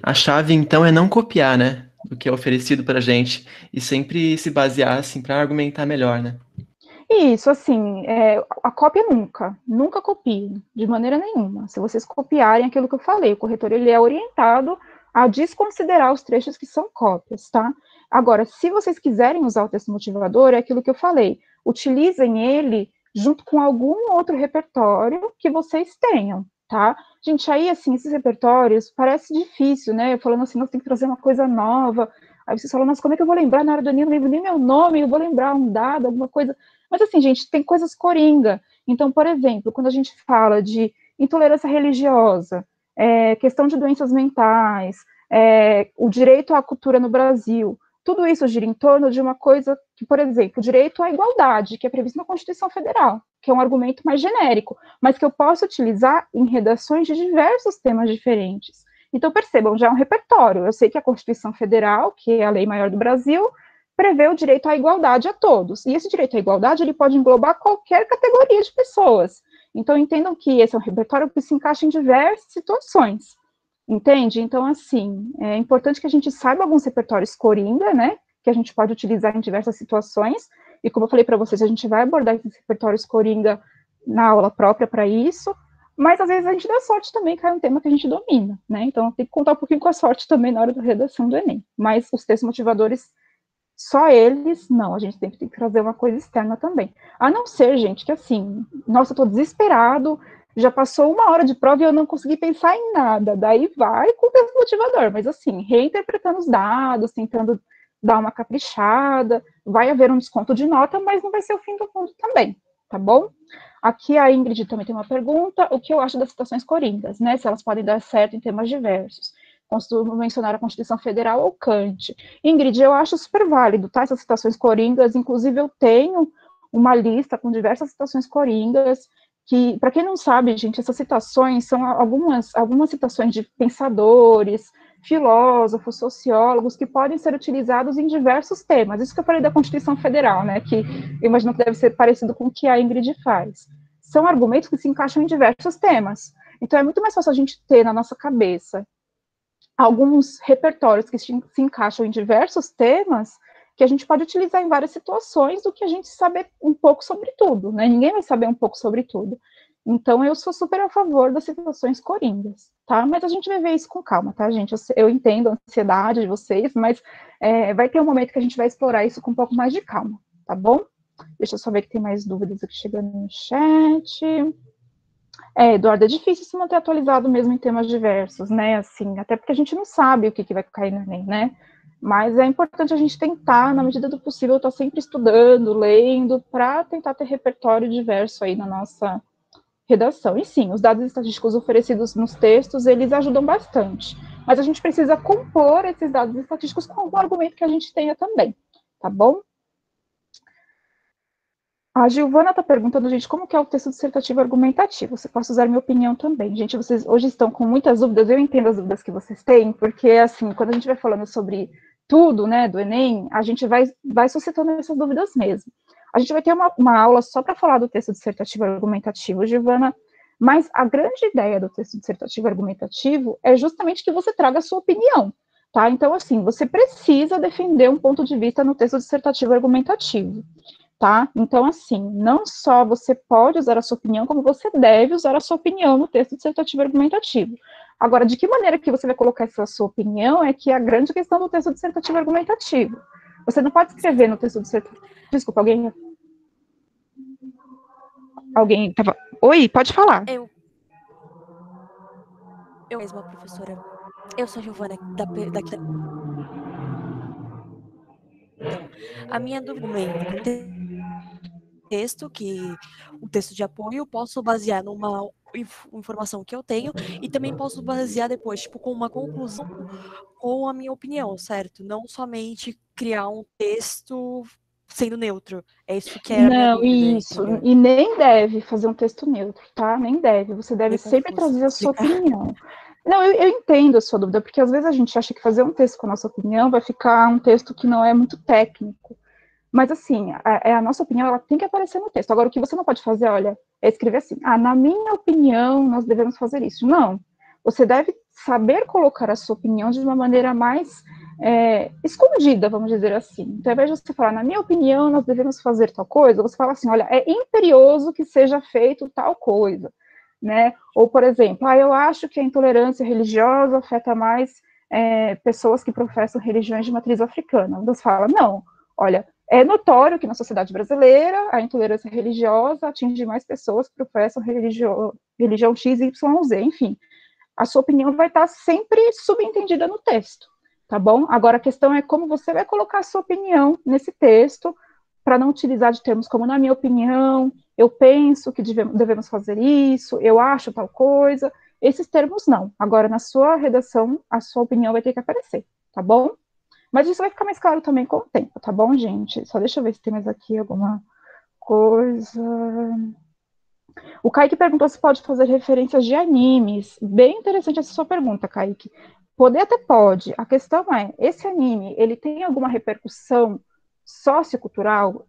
a chave então é não copiar, né? Do que é oferecido pra gente e sempre se basear assim para argumentar melhor, né? Isso, assim, a cópia nunca copiem, de maneira nenhuma. Se vocês copiarem aquilo que eu falei, o corretor ele é orientado a desconsiderar os trechos que são cópias, tá? Agora, se vocês quiserem usar o texto motivador, é aquilo que eu falei, utilizem ele junto com algum outro repertório que vocês tenham, tá? Gente, aí, assim, esses repertórios parece difícil, né? Falando assim, nós tem que trazer uma coisa nova. Aí vocês falam, nossa, como é que eu vou lembrar na hora do Enem? Eu não lembro nem meu nome, eu vou lembrar um dado, alguma coisa. Mas assim, gente, tem coisas coringa. Então, por exemplo, quando a gente fala de intolerância religiosa, questão de doenças mentais, o direito à cultura no Brasil, tudo isso gira em torno de uma coisa que, por exemplo, o direito à igualdade, que é previsto na Constituição Federal, que é um argumento mais genérico, mas que eu posso utilizar em redações de diversos temas diferentes. Então, percebam, já é um repertório. Eu sei que a Constituição Federal, que é a lei maior do Brasil, prevê o direito à igualdade a todos. E esse direito à igualdade, ele pode englobar qualquer categoria de pessoas. Então, entendam que esse é um repertório que se encaixa em diversas situações. Entende? Então, assim, é importante que a gente saiba alguns repertórios coringa, né? Que a gente pode utilizar em diversas situações. E como eu falei para vocês, a gente vai abordar esses repertórios coringa na aula própria para isso. Mas às vezes a gente dá sorte também, cai um tema que a gente domina, né? Então tem que contar um pouquinho com a sorte também na hora da redação do Enem. Mas os textos motivadores, só eles, não, a gente sempre tem que trazer uma coisa externa também. A não ser, gente, que assim, nossa, eu tô desesperado, já passou 1 hora de prova e eu não consegui pensar em nada. Daí vai com o texto motivador, mas assim, reinterpretando os dados, tentando dar uma caprichada, vai haver um desconto de nota, mas não vai ser o fim do mundo também, tá bom? Aqui a Ingrid também tem uma pergunta, o que eu acho das citações coringas, né, se elas podem dar certo em temas diversos. Costumo mencionar a Constituição Federal ou Kant. Ingrid, eu acho super válido, tá, essas citações coringas, inclusive eu tenho uma lista com diversas citações coringas, que, para quem não sabe, gente, essas citações são algumas citações de pensadores, filósofos, sociólogos, que podem ser utilizados em diversos temas. Isso que eu falei da Constituição Federal, né, que eu imagino que deve ser parecido com o que a Ingrid faz. São argumentos que se encaixam em diversos temas. Então, é muito mais fácil a gente ter na nossa cabeça alguns repertórios que se encaixam em diversos temas, que a gente pode utilizar em várias situações, do que a gente saber um pouco sobre tudo, né? Ninguém vai saber um pouco sobre tudo. Então, eu sou super a favor das situações coringas, tá? Mas a gente vai ver isso com calma, tá, gente? Eu entendo a ansiedade de vocês, mas vai ter um momento que a gente vai explorar isso com um pouco mais de calma, tá bom? Deixa eu só ver que tem mais dúvidas aqui chegando no chat. Eduardo, é difícil se manter atualizado mesmo em temas diversos, né? Assim, até porque a gente não sabe o que vai cair no Enem, né? Mas é importante a gente tentar, na medida do possível, estar sempre estudando, lendo, para tentar ter repertório diverso aí na nossa redação. E sim, os dados estatísticos oferecidos nos textos, eles ajudam bastante. Mas a gente precisa compor esses dados estatísticos com algum argumento que a gente tenha também, tá bom? A Giovana está perguntando, gente, como que é o texto dissertativo argumentativo? Você pode usar minha opinião também. Gente, vocês hoje estão com muitas dúvidas, eu entendo as dúvidas que vocês têm, porque, assim, quando a gente vai falando sobre tudo, né, do Enem, a gente vai suscitando essas dúvidas mesmo. A gente vai ter uma aula só para falar do texto dissertativo argumentativo, Giovana, mas a grande ideia do texto dissertativo argumentativo é justamente que você traga a sua opinião, tá? Então, assim, você precisa defender um ponto de vista no texto dissertativo argumentativo. Tá? Então, assim, não só você pode usar a sua opinião, como você deve usar a sua opinião no texto dissertativo argumentativo. Agora, de que maneira que você vai colocar essa sua opinião é que é a grande questão do texto dissertativo argumentativo. Você não pode escrever no texto dissertativo... Desculpa, alguém tava... Oi, pode falar. Eu mesma, professora. Eu sou a Giovana, daqui da... Então, a minha dúvida é texto, que o texto de apoio, posso basear numa informação que eu tenho e também posso basear depois, tipo, com uma conclusão com a minha opinião, certo? Não somente criar um texto sendo neutro. É isso que era a minha dúvida. Isso. Entendeu? E nem deve fazer um texto neutro, tá? Nem deve. Você deve sempre trazer a sua opinião. Não, eu entendo a sua dúvida, porque às vezes a gente acha que fazer um texto com a nossa opinião vai ficar um texto que não é muito técnico. Mas, assim, a nossa opinião, ela tem que aparecer no texto. Agora, o que você não pode fazer, olha, é escrever assim, na minha opinião, nós devemos fazer isso. Não. Você deve saber colocar a sua opinião de uma maneira mais escondida, vamos dizer assim. Então, ao invés de você falar, na minha opinião, nós devemos fazer tal coisa, você fala assim, olha, é imperioso que seja feito tal coisa, né? Ou, por exemplo, eu acho que a intolerância religiosa afeta mais pessoas que professam religiões de matriz africana. Você fala, não, olha, é notório que na sociedade brasileira a intolerância religiosa atinge mais pessoas que professam religião X, Y, Z, enfim. A sua opinião vai estar sempre subentendida no texto, tá bom? Agora a questão é como você vai colocar a sua opinião nesse texto, para não utilizar de termos como, na minha opinião, eu penso que devemos fazer isso, eu acho tal coisa. Esses termos não. Agora, na sua redação, a sua opinião vai ter que aparecer, tá bom? Mas isso vai ficar mais claro também com o tempo, tá bom, gente? Só deixa eu ver se tem mais aqui alguma coisa. O Kaique perguntou se pode fazer referências de animes. Bem interessante essa sua pergunta, Kaique. Poder até pode. A questão é, esse anime, ele tem alguma repercussão sociocultural?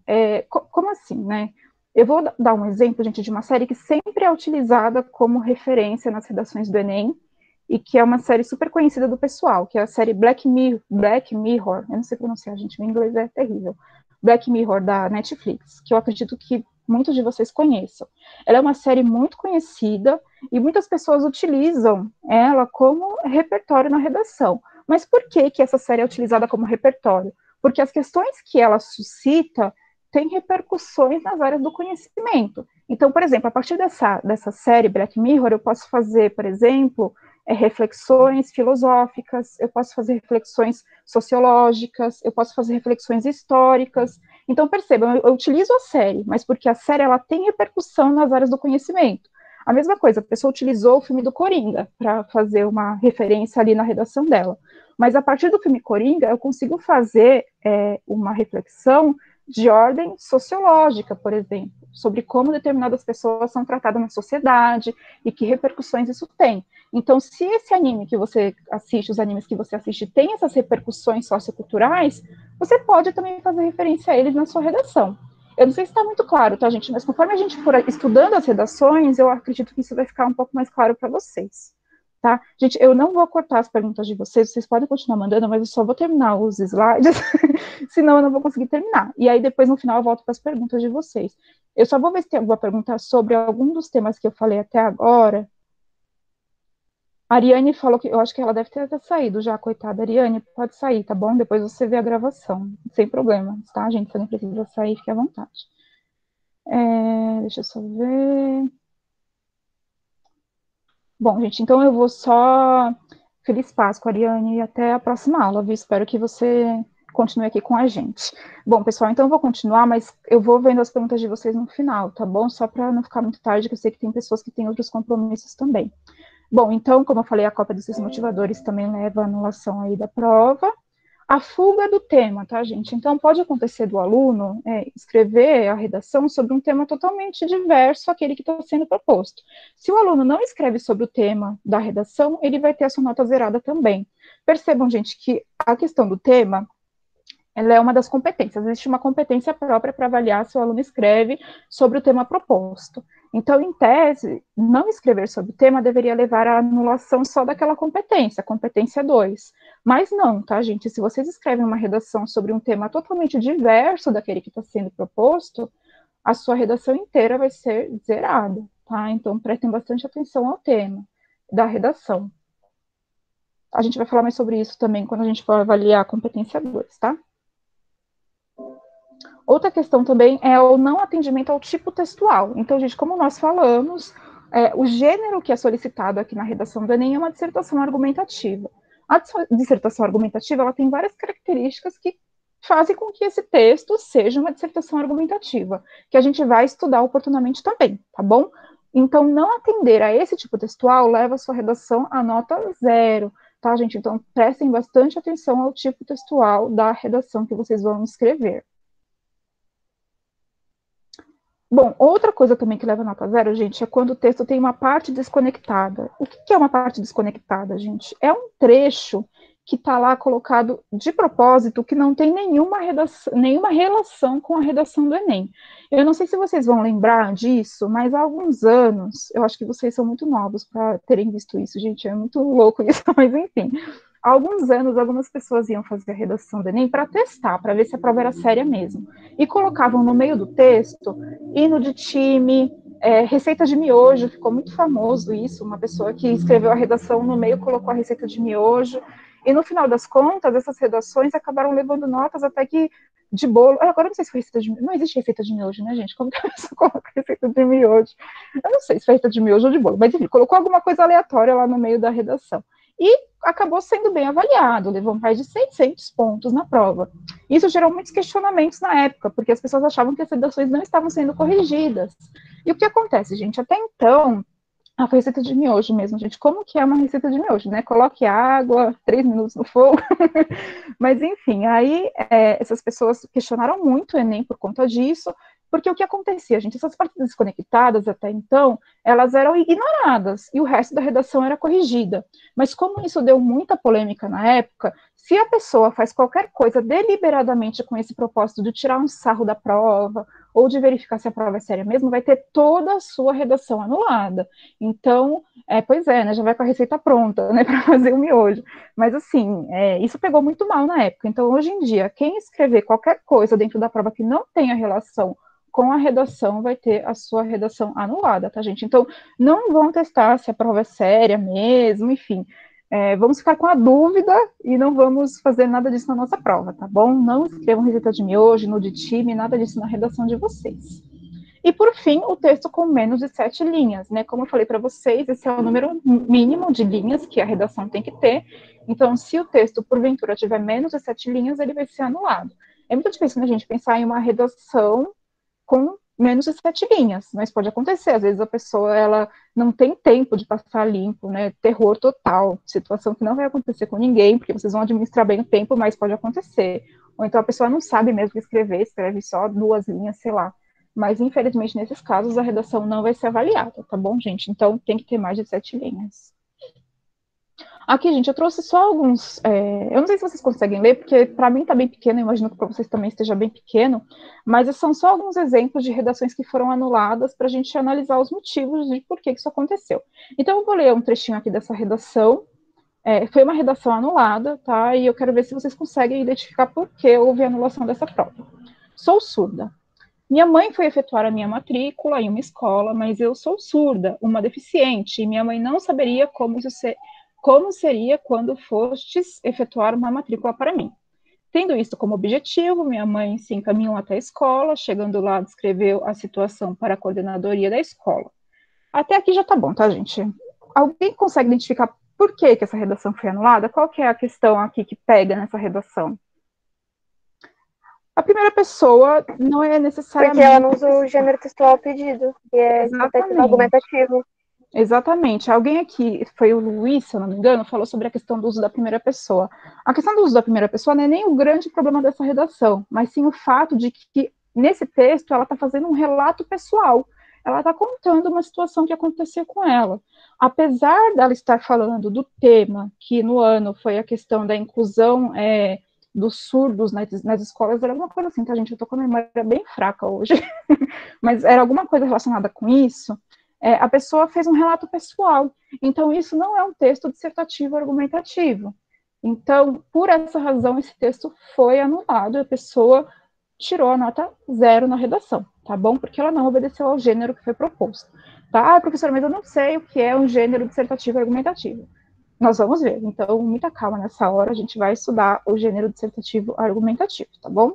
Como assim, né? Eu vou dar um exemplo, gente, de uma série que sempre é utilizada como referência nas redações do Enem, e que é uma série super conhecida do pessoal, que é a série Black Mirror, eu não sei pronunciar, gente, meu inglês é terrível, Black Mirror, da Netflix, que eu acredito que muitos de vocês conheçam. Ela é uma série muito conhecida, e muitas pessoas utilizam ela como repertório na redação. Mas por que essa série é utilizada como repertório? Porque as questões que ela suscita têm repercussões nas áreas do conhecimento. Então, por exemplo, a partir dessa série Black Mirror, eu posso fazer, por exemplo, reflexões filosóficas, eu posso fazer reflexões sociológicas, eu posso fazer reflexões históricas. Então, percebam, eu utilizo a série, mas porque a série ela tem repercussão nas áreas do conhecimento. A mesma coisa, a pessoa utilizou o filme do Coringa para fazer uma referência ali na redação dela. Mas a partir do filme Coringa, eu consigo fazer uma reflexão de ordem sociológica, por exemplo, sobre como determinadas pessoas são tratadas na sociedade e que repercussões isso tem. Então, se esse anime que você assiste, os animes que você assiste, tem essas repercussões socioculturais, você pode também fazer referência a eles na sua redação. Eu não sei se está muito claro, tá, gente? Mas conforme a gente for estudando as redações, eu acredito que isso vai ficar um pouco mais claro para vocês. Tá? Gente, eu não vou cortar as perguntas de vocês podem continuar mandando, mas eu só vou terminar os slides, senão eu não vou conseguir terminar. E aí depois, no final, eu volto para as perguntas de vocês. Eu só vou ver se tem alguma pergunta sobre algum dos temas que eu falei até agora. A Ariane falou que, eu acho que ela deve ter até saído já, coitada. Ariane, pode sair, tá bom? Depois você vê a gravação, sem problema, tá, gente? Você não precisa sair, fique à vontade. Deixa eu só ver. Bom, gente, então eu vou só... Feliz Páscoa, Ariane, e até a próxima aula, viu? Espero que você continue aqui com a gente. Bom, pessoal, então eu vou continuar, mas eu vou vendo as perguntas de vocês no final, tá bom? Só para não ficar muito tarde, que eu sei que tem pessoas que têm outros compromissos também. Bom, então, como eu falei, a cópia desses motivadores também leva à anulação aí da prova. A fuga do tema, tá, gente? Então, pode acontecer do aluno escrever a redação sobre um tema totalmente diverso àquele que está sendo proposto. Se o aluno não escreve sobre o tema da redação, ele vai ter a sua nota zerada também. Percebam, gente, que a questão do tema, ela é uma das competências. Existe uma competência própria para avaliar se o aluno escreve sobre o tema proposto. Então, em tese, não escrever sobre o tema deveria levar à anulação só daquela competência, competência 2. Mas não, tá, gente? Se vocês escrevem uma redação sobre um tema totalmente diverso daquele que está sendo proposto, a sua redação inteira vai ser zerada, tá? Então, prestem bastante atenção ao tema da redação. A gente vai falar mais sobre isso também quando a gente for avaliar a competência 2, tá? Outra questão também é o não atendimento ao tipo textual. Então, gente, como nós falamos, o gênero que é solicitado aqui na redação do Enem é uma dissertação argumentativa. A dissertação argumentativa, ela tem várias características que fazem com que esse texto seja uma dissertação argumentativa, que a gente vai estudar oportunamente também, tá bom? Então, não atender a esse tipo textual leva a sua redação a nota 0, tá, gente? Então, prestem bastante atenção ao tipo textual da redação que vocês vão escrever. Bom, outra coisa também que leva nota 0, gente, é quando o texto tem uma parte desconectada. O que é uma parte desconectada, gente? É um trecho que está lá colocado de propósito, que não tem nenhuma relação com a redação do Enem. Eu não sei se vocês vão lembrar disso, mas há alguns anos, eu acho que vocês são muito novos para terem visto isso, gente, é muito louco isso, mas enfim. Há alguns anos, algumas pessoas iam fazer a redação do Enem para testar, para ver se a prova era séria mesmo. E colocavam no meio do texto hino de time, receita de miojo, ficou muito famoso isso, uma pessoa que escreveu a redação no meio colocou a receita de miojo, e no final das contas, essas redações acabaram levando notas até que de bolo, agora eu não sei se foi receita de miojo, não existe receita de miojo, né, gente? Como que a pessoa coloca receita de miojo? Eu não sei se foi receita de miojo ou de bolo, mas enfim, colocou alguma coisa aleatória lá no meio da redação. E acabou sendo bem avaliado, levou mais de 600 pontos na prova. Isso gerou muitos questionamentos na época, porque as pessoas achavam que as redações não estavam sendo corrigidas. E o que acontece, gente? Até então, a receita de miojo mesmo, gente, como que é uma receita de miojo, né? Coloque água, 3 minutos no fogo. Mas, enfim, aí essas pessoas questionaram muito o Enem por conta disso, porque o que acontecia, gente? Essas partes desconectadas até então, elas eram ignoradas, e o resto da redação era corrigida. Mas como isso deu muita polêmica na época, se a pessoa faz qualquer coisa deliberadamente com esse propósito de tirar um sarro da prova, ou de verificar se a prova é séria mesmo, vai ter toda a sua redação anulada. Então, pois é, né, já vai com a receita pronta, né, para fazer o miojo. Mas, assim, isso pegou muito mal na época. Então, hoje em dia, quem escrever qualquer coisa dentro da prova que não tenha relação com a redação, vai ter a sua redação anulada, tá, gente? Então, não vão testar se a prova é séria mesmo, enfim. Vamos ficar com a dúvida e não vamos fazer nada disso na nossa prova, tá bom? Não escrevam receita de miojo, no de time, nada disso na redação de vocês. E, por fim, o texto com menos de 7 linhas, né? Como eu falei para vocês, esse é o número mínimo de linhas que a redação tem que ter. Então, se o texto, porventura, tiver menos de 7 linhas, ele vai ser anulado. É muito difícil, né, gente, pensar em uma redação com menos de 7 linhas, mas pode acontecer, às vezes a pessoa, ela não tem tempo de passar limpo, né, terror total, situação que não vai acontecer com ninguém, porque vocês vão administrar bem o tempo, mas pode acontecer, ou então a pessoa não sabe mesmo escrever, escreve só 2 linhas, sei lá, mas infelizmente nesses casos a redação não vai ser avaliada, tá bom, gente? Então tem que ter mais de 7 linhas. Aqui, gente, eu trouxe só alguns, eu não sei se vocês conseguem ler, porque para mim está bem pequeno, eu imagino que para vocês também esteja bem pequeno, mas são só alguns exemplos de redações que foram anuladas para a gente analisar os motivos de por que isso aconteceu. Então, eu vou ler um trechinho aqui dessa redação, foi uma redação anulada, tá? E eu quero ver se vocês conseguem identificar por que houve a anulação dessa prova. Sou surda. Minha mãe foi efetuar a minha matrícula em uma escola, mas eu sou surda, uma deficiente, e minha mãe não saberia como isso como seria quando fostes efetuar uma matrícula para mim? Tendo isso como objetivo, minha mãe se encaminhou até a escola, chegando lá, descreveu a situação para a coordenadoria da escola. Até aqui já tá bom, tá, gente? Alguém consegue identificar por que essa redação foi anulada? Qual que é a questão aqui que pega nessa redação? A primeira pessoa não é necessariamente... Porque ela não usa o gênero textual pedido, que é Exatamente. argumentativo. Exatamente. Alguém aqui, foi o Luiz, se eu não me engano, falou sobre a questão do uso da primeira pessoa. A questão do uso da primeira pessoa não é nem o grande problema dessa redação, mas sim o fato de que, nesse texto, ela está fazendo um relato pessoal. Ela está contando uma situação que aconteceu com ela. Apesar dela estar falando do tema, que no ano foi a questão da inclusão dos surdos nas escolas, era alguma coisa assim, tá, gente? Eu tô com a memória bem fraca hoje. Mas era alguma coisa relacionada com isso. A pessoa fez um relato pessoal. Então, isso não é um texto dissertativo argumentativo. Então, por essa razão, esse texto foi anulado, a pessoa tirou a nota 0 na redação, tá bom? Porque ela não obedeceu ao gênero que foi proposto. Tá? Ah, professora, mas eu não sei o que é um gênero dissertativo argumentativo. Nós vamos ver. Então, muita calma nessa hora, a gente vai estudar o gênero dissertativo argumentativo, tá bom?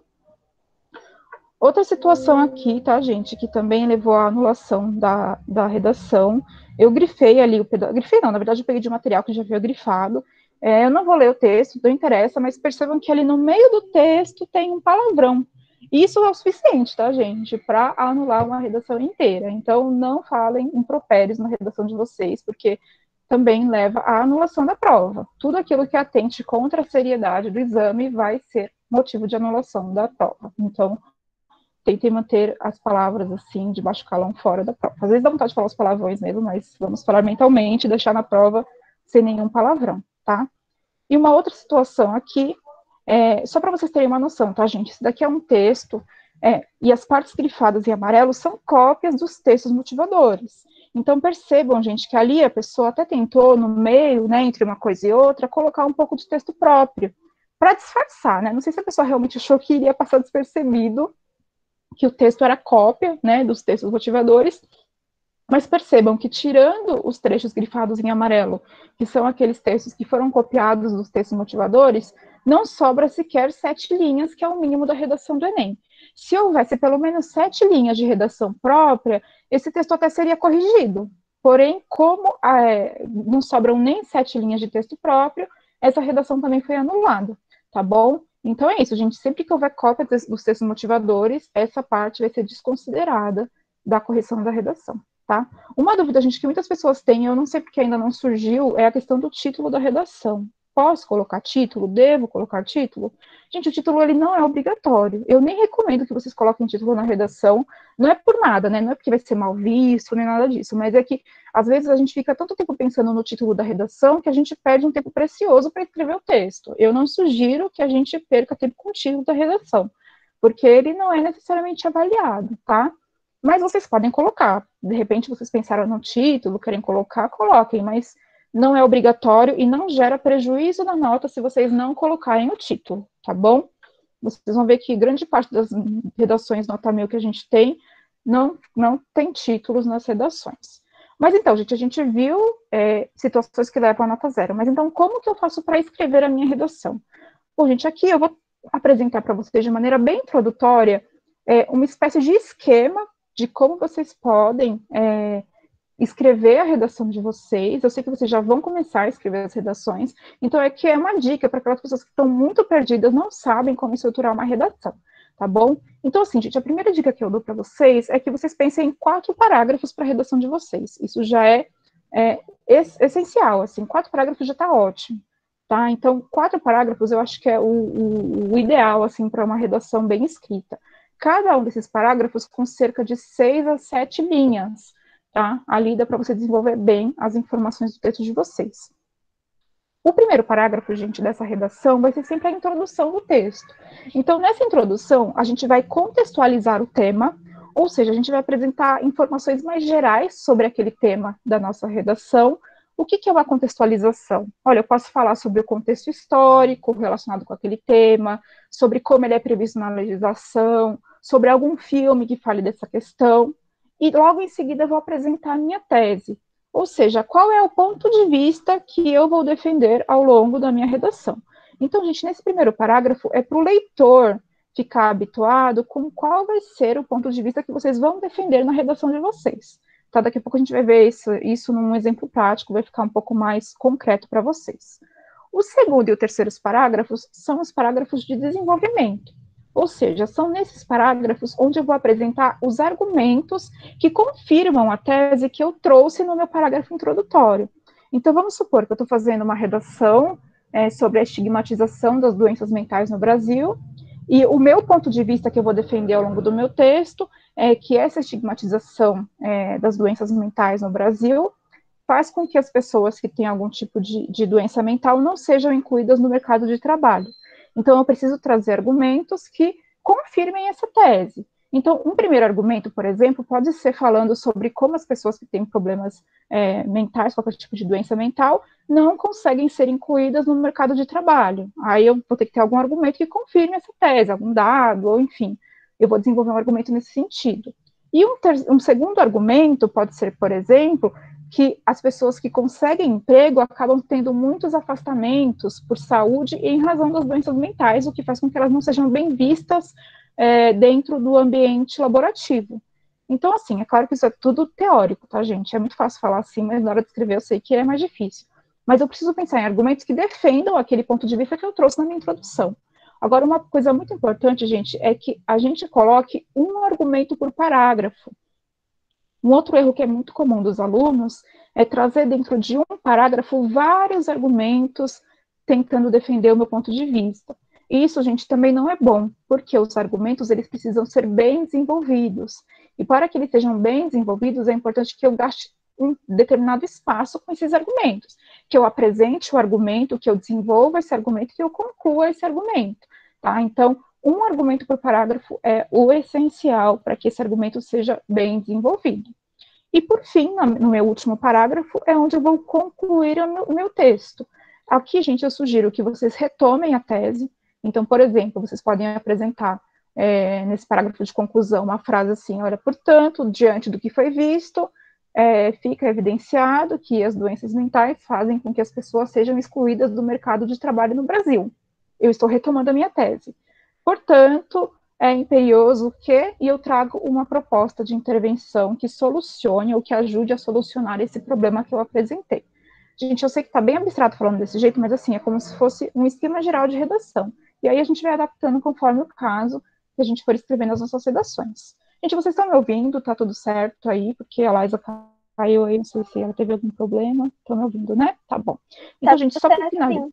Outra situação aqui, tá, gente, que também levou à anulação da redação, eu grifei ali o pedaço, grifei não, na verdade eu peguei de material que já veio grifado, eu não vou ler o texto, não interessa, mas percebam que ali no meio do texto tem um palavrão. Isso é o suficiente, tá, gente, para anular uma redação inteira. Então, não falem impropérios na redação de vocês, porque também leva à anulação da prova. Tudo aquilo que atente contra a seriedade do exame vai ser motivo de anulação da prova. Então, tentem manter as palavras, assim, de baixo calão fora da prova. Às vezes dá vontade de falar os palavrões mesmo, mas vamos falar mentalmente e deixar na prova sem nenhum palavrão, tá? E uma outra situação aqui, só para vocês terem uma noção, tá, gente? Isso daqui é um texto, e as partes grifadas em amarelo são cópias dos textos motivadores. Então, percebam, gente, que ali a pessoa até tentou, no meio, né, entre uma coisa e outra, colocar um pouco de texto próprio, para disfarçar, né? Não sei se a pessoa realmente achou que iria passar despercebido, que o texto era cópia, né, dos textos motivadores, mas percebam que, tirando os trechos grifados em amarelo, que são aqueles textos que foram copiados dos textos motivadores, não sobra sequer 7 linhas, que é o mínimo da redação do Enem. Se houvesse pelo menos 7 linhas de redação própria, esse texto até seria corrigido. Porém, como não sobram nem 7 linhas de texto próprio, essa redação também foi anulada, tá bom? Então é isso, gente, sempre que houver cópia dos textos motivadores, essa parte vai ser desconsiderada da correção da redação, tá? Uma dúvida, gente, que muitas pessoas têm, eu não sei porque ainda não surgiu, é a questão do título da redação. Posso colocar título? Devo colocar título? Gente, o título, ele não é obrigatório. Eu nem recomendo que vocês coloquem título na redação. Não é por nada, né? Não é porque vai ser mal visto, nem nada disso. Mas é que, às vezes, a gente fica tanto tempo pensando no título da redação que a gente perde um tempo precioso para escrever o texto. Eu não sugiro que a gente perca tempo com o título da redação, porque ele não é necessariamente avaliado, tá? Mas vocês podem colocar. De repente, vocês pensaram no título, querem colocar, coloquem, mas não é obrigatório e não gera prejuízo na nota se vocês não colocarem o título, tá bom? Vocês vão ver que grande parte das redações nota 1000 que a gente tem, não tem títulos nas redações. Mas então, gente, a gente viu situações que levam a nota 0, mas então como que eu faço para escrever a minha redação? Bom, gente, aqui eu vou apresentar para vocês de maneira bem introdutória uma espécie de esquema de como vocês podem escrever a redação de vocês. Eu sei que vocês já vão começar a escrever as redações, então aqui é uma dica para aquelas pessoas que estão muito perdidas, não sabem como estruturar uma redação, tá bom? Então, assim, gente, a primeira dica que eu dou para vocês é que vocês pensem em 4 parágrafos para a redação de vocês. Isso já é essencial, assim, 4 parágrafos já está ótimo, tá? Então, 4 parágrafos eu acho que é o ideal, assim, para uma redação bem escrita. Cada um desses parágrafos com cerca de 6 a 7 linhas, tá? Ali dá para você desenvolver bem as informações do texto de vocês. O primeiro parágrafo, gente, dessa redação vai ser sempre a introdução do texto. Então, nessa introdução, a gente vai contextualizar o tema, ou seja, a gente vai apresentar informações mais gerais sobre aquele tema da nossa redação. O que é uma contextualização? Olha, eu posso falar sobre o contexto histórico relacionado com aquele tema, sobre como ele é previsto na legislação, sobre algum filme que fale dessa questão, e logo em seguida eu vou apresentar a minha tese. Ou seja, qual é o ponto de vista que eu vou defender ao longo da minha redação. Então, gente, nesse primeiro parágrafo é para o leitor ficar habituado com qual vai ser o ponto de vista que vocês vão defender na redação de vocês. Tá? Daqui a pouco a gente vai ver isso num exemplo prático, vai ficar um pouco mais concreto para vocês. O segundo e o terceiro parágrafos são os parágrafos de desenvolvimento. Ou seja, são nesses parágrafos onde eu vou apresentar os argumentos que confirmam a tese que eu trouxe no meu parágrafo introdutório. Então, vamos supor que eu estou fazendo uma redação sobre a estigmatização das doenças mentais no Brasil, e o meu ponto de vista que eu vou defender ao longo do meu texto é que essa estigmatização das doenças mentais no Brasil faz com que as pessoas que têm algum tipo de doença mental não sejam incluídas no mercado de trabalho. Então, eu preciso trazer argumentos que confirmem essa tese. Então, um primeiro argumento, por exemplo, pode ser falando sobre como as pessoas que têm problemas mentais, qualquer tipo de doença mental, não conseguem ser incluídas no mercado de trabalho. Aí eu vou ter que ter algum argumento que confirme essa tese, algum dado, ou enfim, eu vou desenvolver um argumento nesse sentido. E um segundo argumento pode ser, por exemplo, que as pessoas que conseguem emprego acabam tendo muitos afastamentos por saúde em razão das doenças mentais, o que faz com que elas não sejam bem vistas dentro do ambiente laborativo. Então, assim, é claro que isso é tudo teórico, tá, gente? É muito fácil falar assim, mas na hora de escrever eu sei que é mais difícil. Mas eu preciso pensar em argumentos que defendam aquele ponto de vista que eu trouxe na minha introdução. Agora, uma coisa muito importante, gente, é que a gente coloque um argumento por parágrafo. Um outro erro que é muito comum dos alunos é trazer dentro de um parágrafo vários argumentos tentando defender o meu ponto de vista. E isso, gente, também não é bom, porque os argumentos eles precisam ser bem desenvolvidos. E para que eles sejam bem desenvolvidos, é importante que eu gaste um determinado espaço com esses argumentos, que eu apresente o argumento, que eu desenvolva esse argumento, que eu conclua esse argumento, tá? Então, um argumento por parágrafo é o essencial para que esse argumento seja bem desenvolvido. E, por fim, no meu último parágrafo, é onde eu vou concluir o meu texto. Aqui, gente, eu sugiro que vocês retomem a tese. Então, por exemplo, vocês podem apresentar nesse parágrafo de conclusão uma frase assim: olha, portanto, diante do que foi visto, fica evidenciado que as doenças mentais fazem com que as pessoas sejam excluídas do mercado de trabalho no Brasil. Eu estou retomando a minha tese. Portanto, é imperioso que, e eu trago uma proposta de intervenção que solucione ou que ajude a solucionar esse problema que eu apresentei. Gente, eu sei que está bem abstrato falando desse jeito, mas assim, é como se fosse um esquema geral de redação. E aí a gente vai adaptando conforme o caso que a gente for escrevendo as nossas redações. Gente, vocês estão me ouvindo? Tá tudo certo aí? Porque a Laísa caiu aí, não sei se ela teve algum problema. Estão me ouvindo, né? Tá bom. Então, gente, só para finalizar.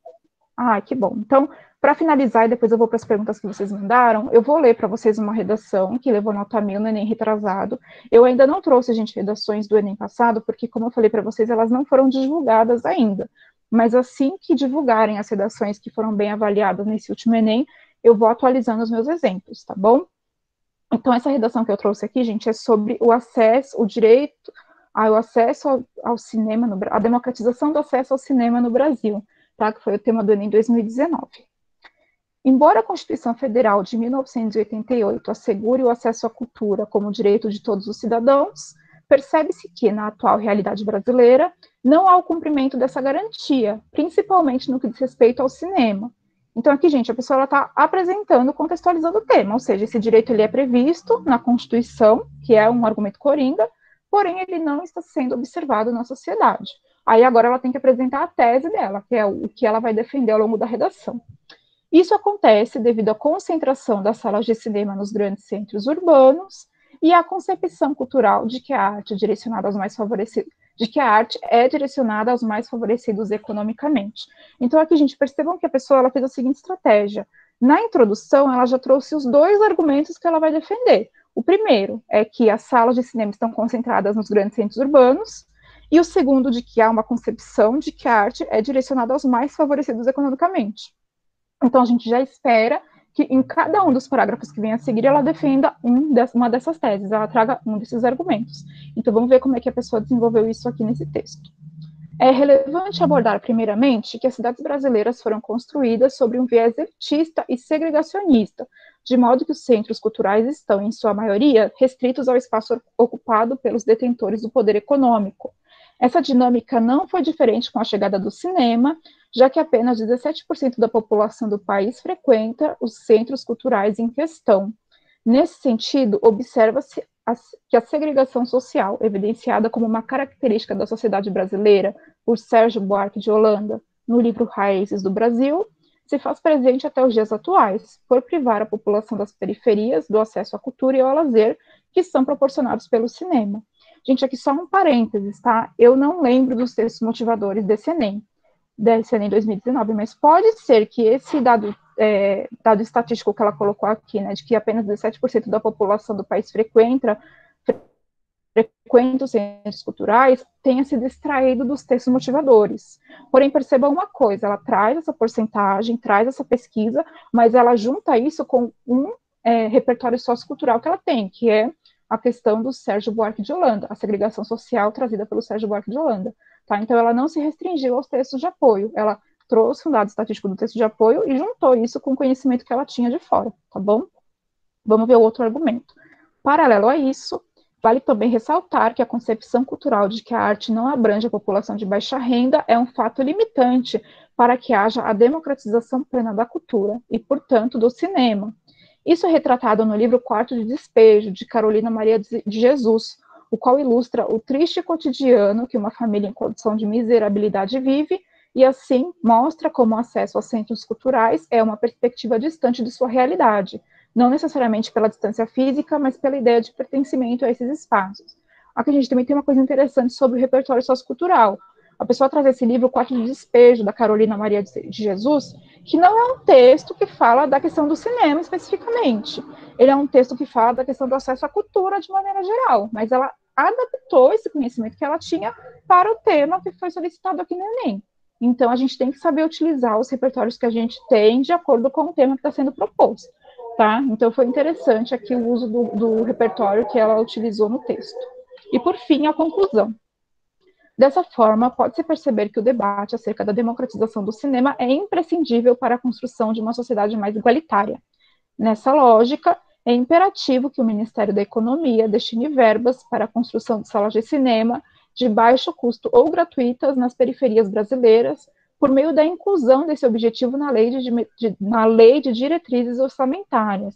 Ah, que bom. Então, para finalizar, e depois eu vou para as perguntas que vocês mandaram, eu vou ler para vocês uma redação que levou nota 1000 no Enem retrasado. Eu ainda não trouxe, gente, redações do Enem passado, porque, como eu falei para vocês, elas não foram divulgadas ainda. Mas assim que divulgarem as redações que foram bem avaliadas nesse último Enem, eu vou atualizando os meus exemplos, tá bom? Então, essa redação que eu trouxe aqui, gente, é sobre o acesso, o direito ao acesso ao cinema, a democratização do acesso ao cinema no Brasil, tá? Que foi o tema do Enem 2019. Embora a Constituição Federal de 1988 assegure o acesso à cultura como direito de todos os cidadãos, percebe-se que, na atual realidade brasileira, não há o cumprimento dessa garantia, principalmente no que diz respeito ao cinema. Então, aqui, gente, a pessoa está apresentando, contextualizando o tema, ou seja, esse direito ele é previsto na Constituição, que é um argumento coringa, porém ele não está sendo observado na sociedade. Aí agora ela tem que apresentar a tese dela, que é o que ela vai defender ao longo da redação. Isso acontece devido à concentração das salas de cinema nos grandes centros urbanos e à concepção cultural de que a arte é direcionada aos mais favorecidos, economicamente. Então aqui, gente, percebam que a pessoa ela fez a seguinte estratégia. Na introdução, ela já trouxe os dois argumentos que ela vai defender. O primeiro é que as salas de cinema estão concentradas nos grandes centros urbanos, e o segundo, de que há uma concepção de que a arte é direcionada aos mais favorecidos economicamente. Então, a gente já espera que em cada um dos parágrafos que vem a seguir, ela defenda uma dessas teses, ela traga um desses argumentos. Então, vamos ver como é que a pessoa desenvolveu isso aqui nesse texto. É relevante abordar, primeiramente, que as cidades brasileiras foram construídas sobre um viés elitista e segregacionista, de modo que os centros culturais estão, em sua maioria, restritos ao espaço ocupado pelos detentores do poder econômico. Essa dinâmica não foi diferente com a chegada do cinema, já que apenas 17% da população do país frequenta os centros culturais em questão. Nesse sentido, observa-se que a segregação social, evidenciada como uma característica da sociedade brasileira por Sérgio Buarque de Holanda, no livro Raízes do Brasil, se faz presente até os dias atuais, por privar a população das periferias do acesso à cultura e ao lazer que são proporcionados pelo cinema. Gente, aqui só um parênteses, tá? Eu não lembro dos textos motivadores desse Enem 2019, mas pode ser que esse dado estatístico que ela colocou aqui, né, de que apenas 17% da população do país frequenta os centros culturais, tenha se distraído dos textos motivadores. Porém, perceba uma coisa, ela traz essa porcentagem, traz essa pesquisa, mas ela junta isso com um repertório sociocultural que ela tem, que é a questão do Sérgio Buarque de Holanda, a segregação social trazida pelo Sérgio Buarque de Holanda. Tá? Então, ela não se restringiu aos textos de apoio, ela trouxe um dado estatístico do texto de apoio e juntou isso com o conhecimento que ela tinha de fora, tá bom? Vamos ver o outro argumento. Paralelo a isso, vale também ressaltar que a concepção cultural de que a arte não abrange a população de baixa renda é um fato limitante para que haja a democratização plena da cultura e, portanto, do cinema. Isso é retratado no livro Quarto de Despejo, de Carolina Maria de Jesus, o qual ilustra o triste cotidiano que uma família em condição de miserabilidade vive e, assim, mostra como o acesso aos centros culturais é uma perspectiva distante de sua realidade, não necessariamente pela distância física, mas pela ideia de pertencimento a esses espaços. Aqui a gente também tem uma coisa interessante sobre o repertório sociocultural. A pessoa traz esse livro, O Quarto de Despejo, da Carolina Maria de Jesus, que não é um texto que fala da questão do cinema especificamente. Ele é um texto que fala da questão do acesso à cultura de maneira geral, mas ela adaptou esse conhecimento que ela tinha para o tema que foi solicitado aqui no Enem. Então, a gente tem que saber utilizar os repertórios que a gente tem de acordo com o tema que está sendo proposto, tá? Então, foi interessante aqui o uso do repertório que ela utilizou no texto. E, por fim, a conclusão. Dessa forma, pode-se perceber que o debate acerca da democratização do cinema é imprescindível para a construção de uma sociedade mais igualitária. Nessa lógica, é imperativo que o Ministério da Economia destine verbas para a construção de salas de cinema de baixo custo ou gratuitas nas periferias brasileiras, por meio da inclusão desse objetivo na lei de diretrizes orçamentárias,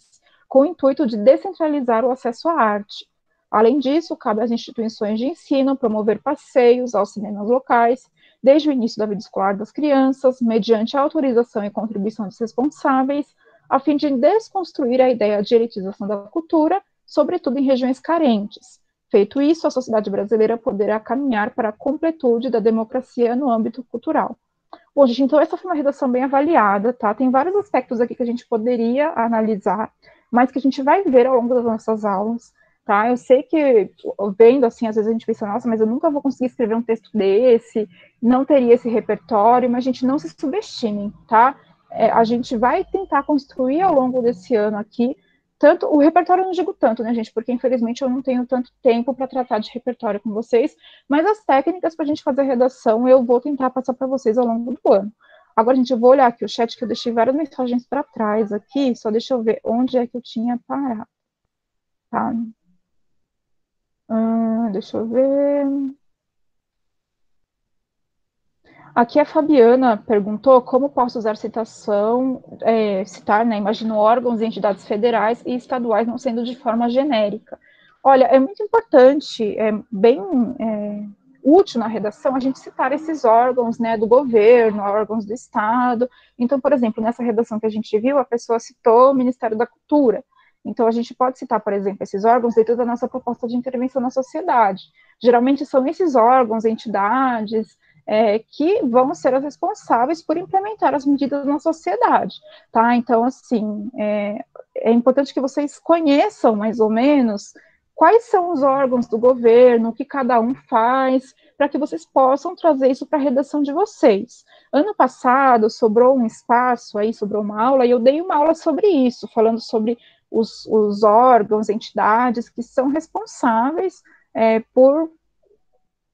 com o intuito de descentralizar o acesso à arte. Além disso, cabe às instituições de ensino promover passeios aos cinemas locais, desde o início da vida escolar das crianças, mediante a autorização e contribuição dos responsáveis, a fim de desconstruir a ideia de elitização da cultura, sobretudo em regiões carentes. Feito isso, a sociedade brasileira poderá caminhar para a completude da democracia no âmbito cultural. Bom, gente, então essa foi uma redação bem avaliada, tá? Tem vários aspectos aqui que a gente poderia analisar, mas que a gente vai ver ao longo das nossas aulas, tá? Eu sei que, vendo assim, às vezes a gente pensa, nossa, mas eu nunca vou conseguir escrever um texto desse, não teria esse repertório, mas a gente não se subestime, tá? A gente vai tentar construir ao longo desse ano aqui, tanto, o repertório eu não digo tanto, né, gente, porque infelizmente eu não tenho tanto tempo para tratar de repertório com vocês, mas as técnicas para a gente fazer redação eu vou tentar passar para vocês ao longo do ano. Agora, gente, eu vou olhar aqui o chat, que eu deixei várias mensagens para trás aqui, só deixa eu ver onde é que eu tinha parado, tá? Deixa eu ver. Aqui a Fabiana perguntou como posso usar citar, né, imagino órgãos e entidades federais e estaduais não sendo de forma genérica. Olha, é muito importante, é bem útil na redação a gente citar esses órgãos, né, do governo, órgãos do Estado. Então, por exemplo, nessa redação que a gente viu, a pessoa citou o Ministério da Cultura. Então, a gente pode citar, por exemplo, esses órgãos dentro da nossa proposta de intervenção na sociedade. Geralmente são esses órgãos, entidades, que vão ser as responsáveis por implementar as medidas na sociedade, tá? Então, assim, é importante que vocês conheçam, mais ou menos, quais são os órgãos do governo, o que cada um faz, para que vocês possam trazer isso para a redação de vocês. Ano passado, sobrou um espaço aí, sobrou uma aula, e eu dei uma aula sobre isso, falando sobre os órgãos, entidades que são responsáveis por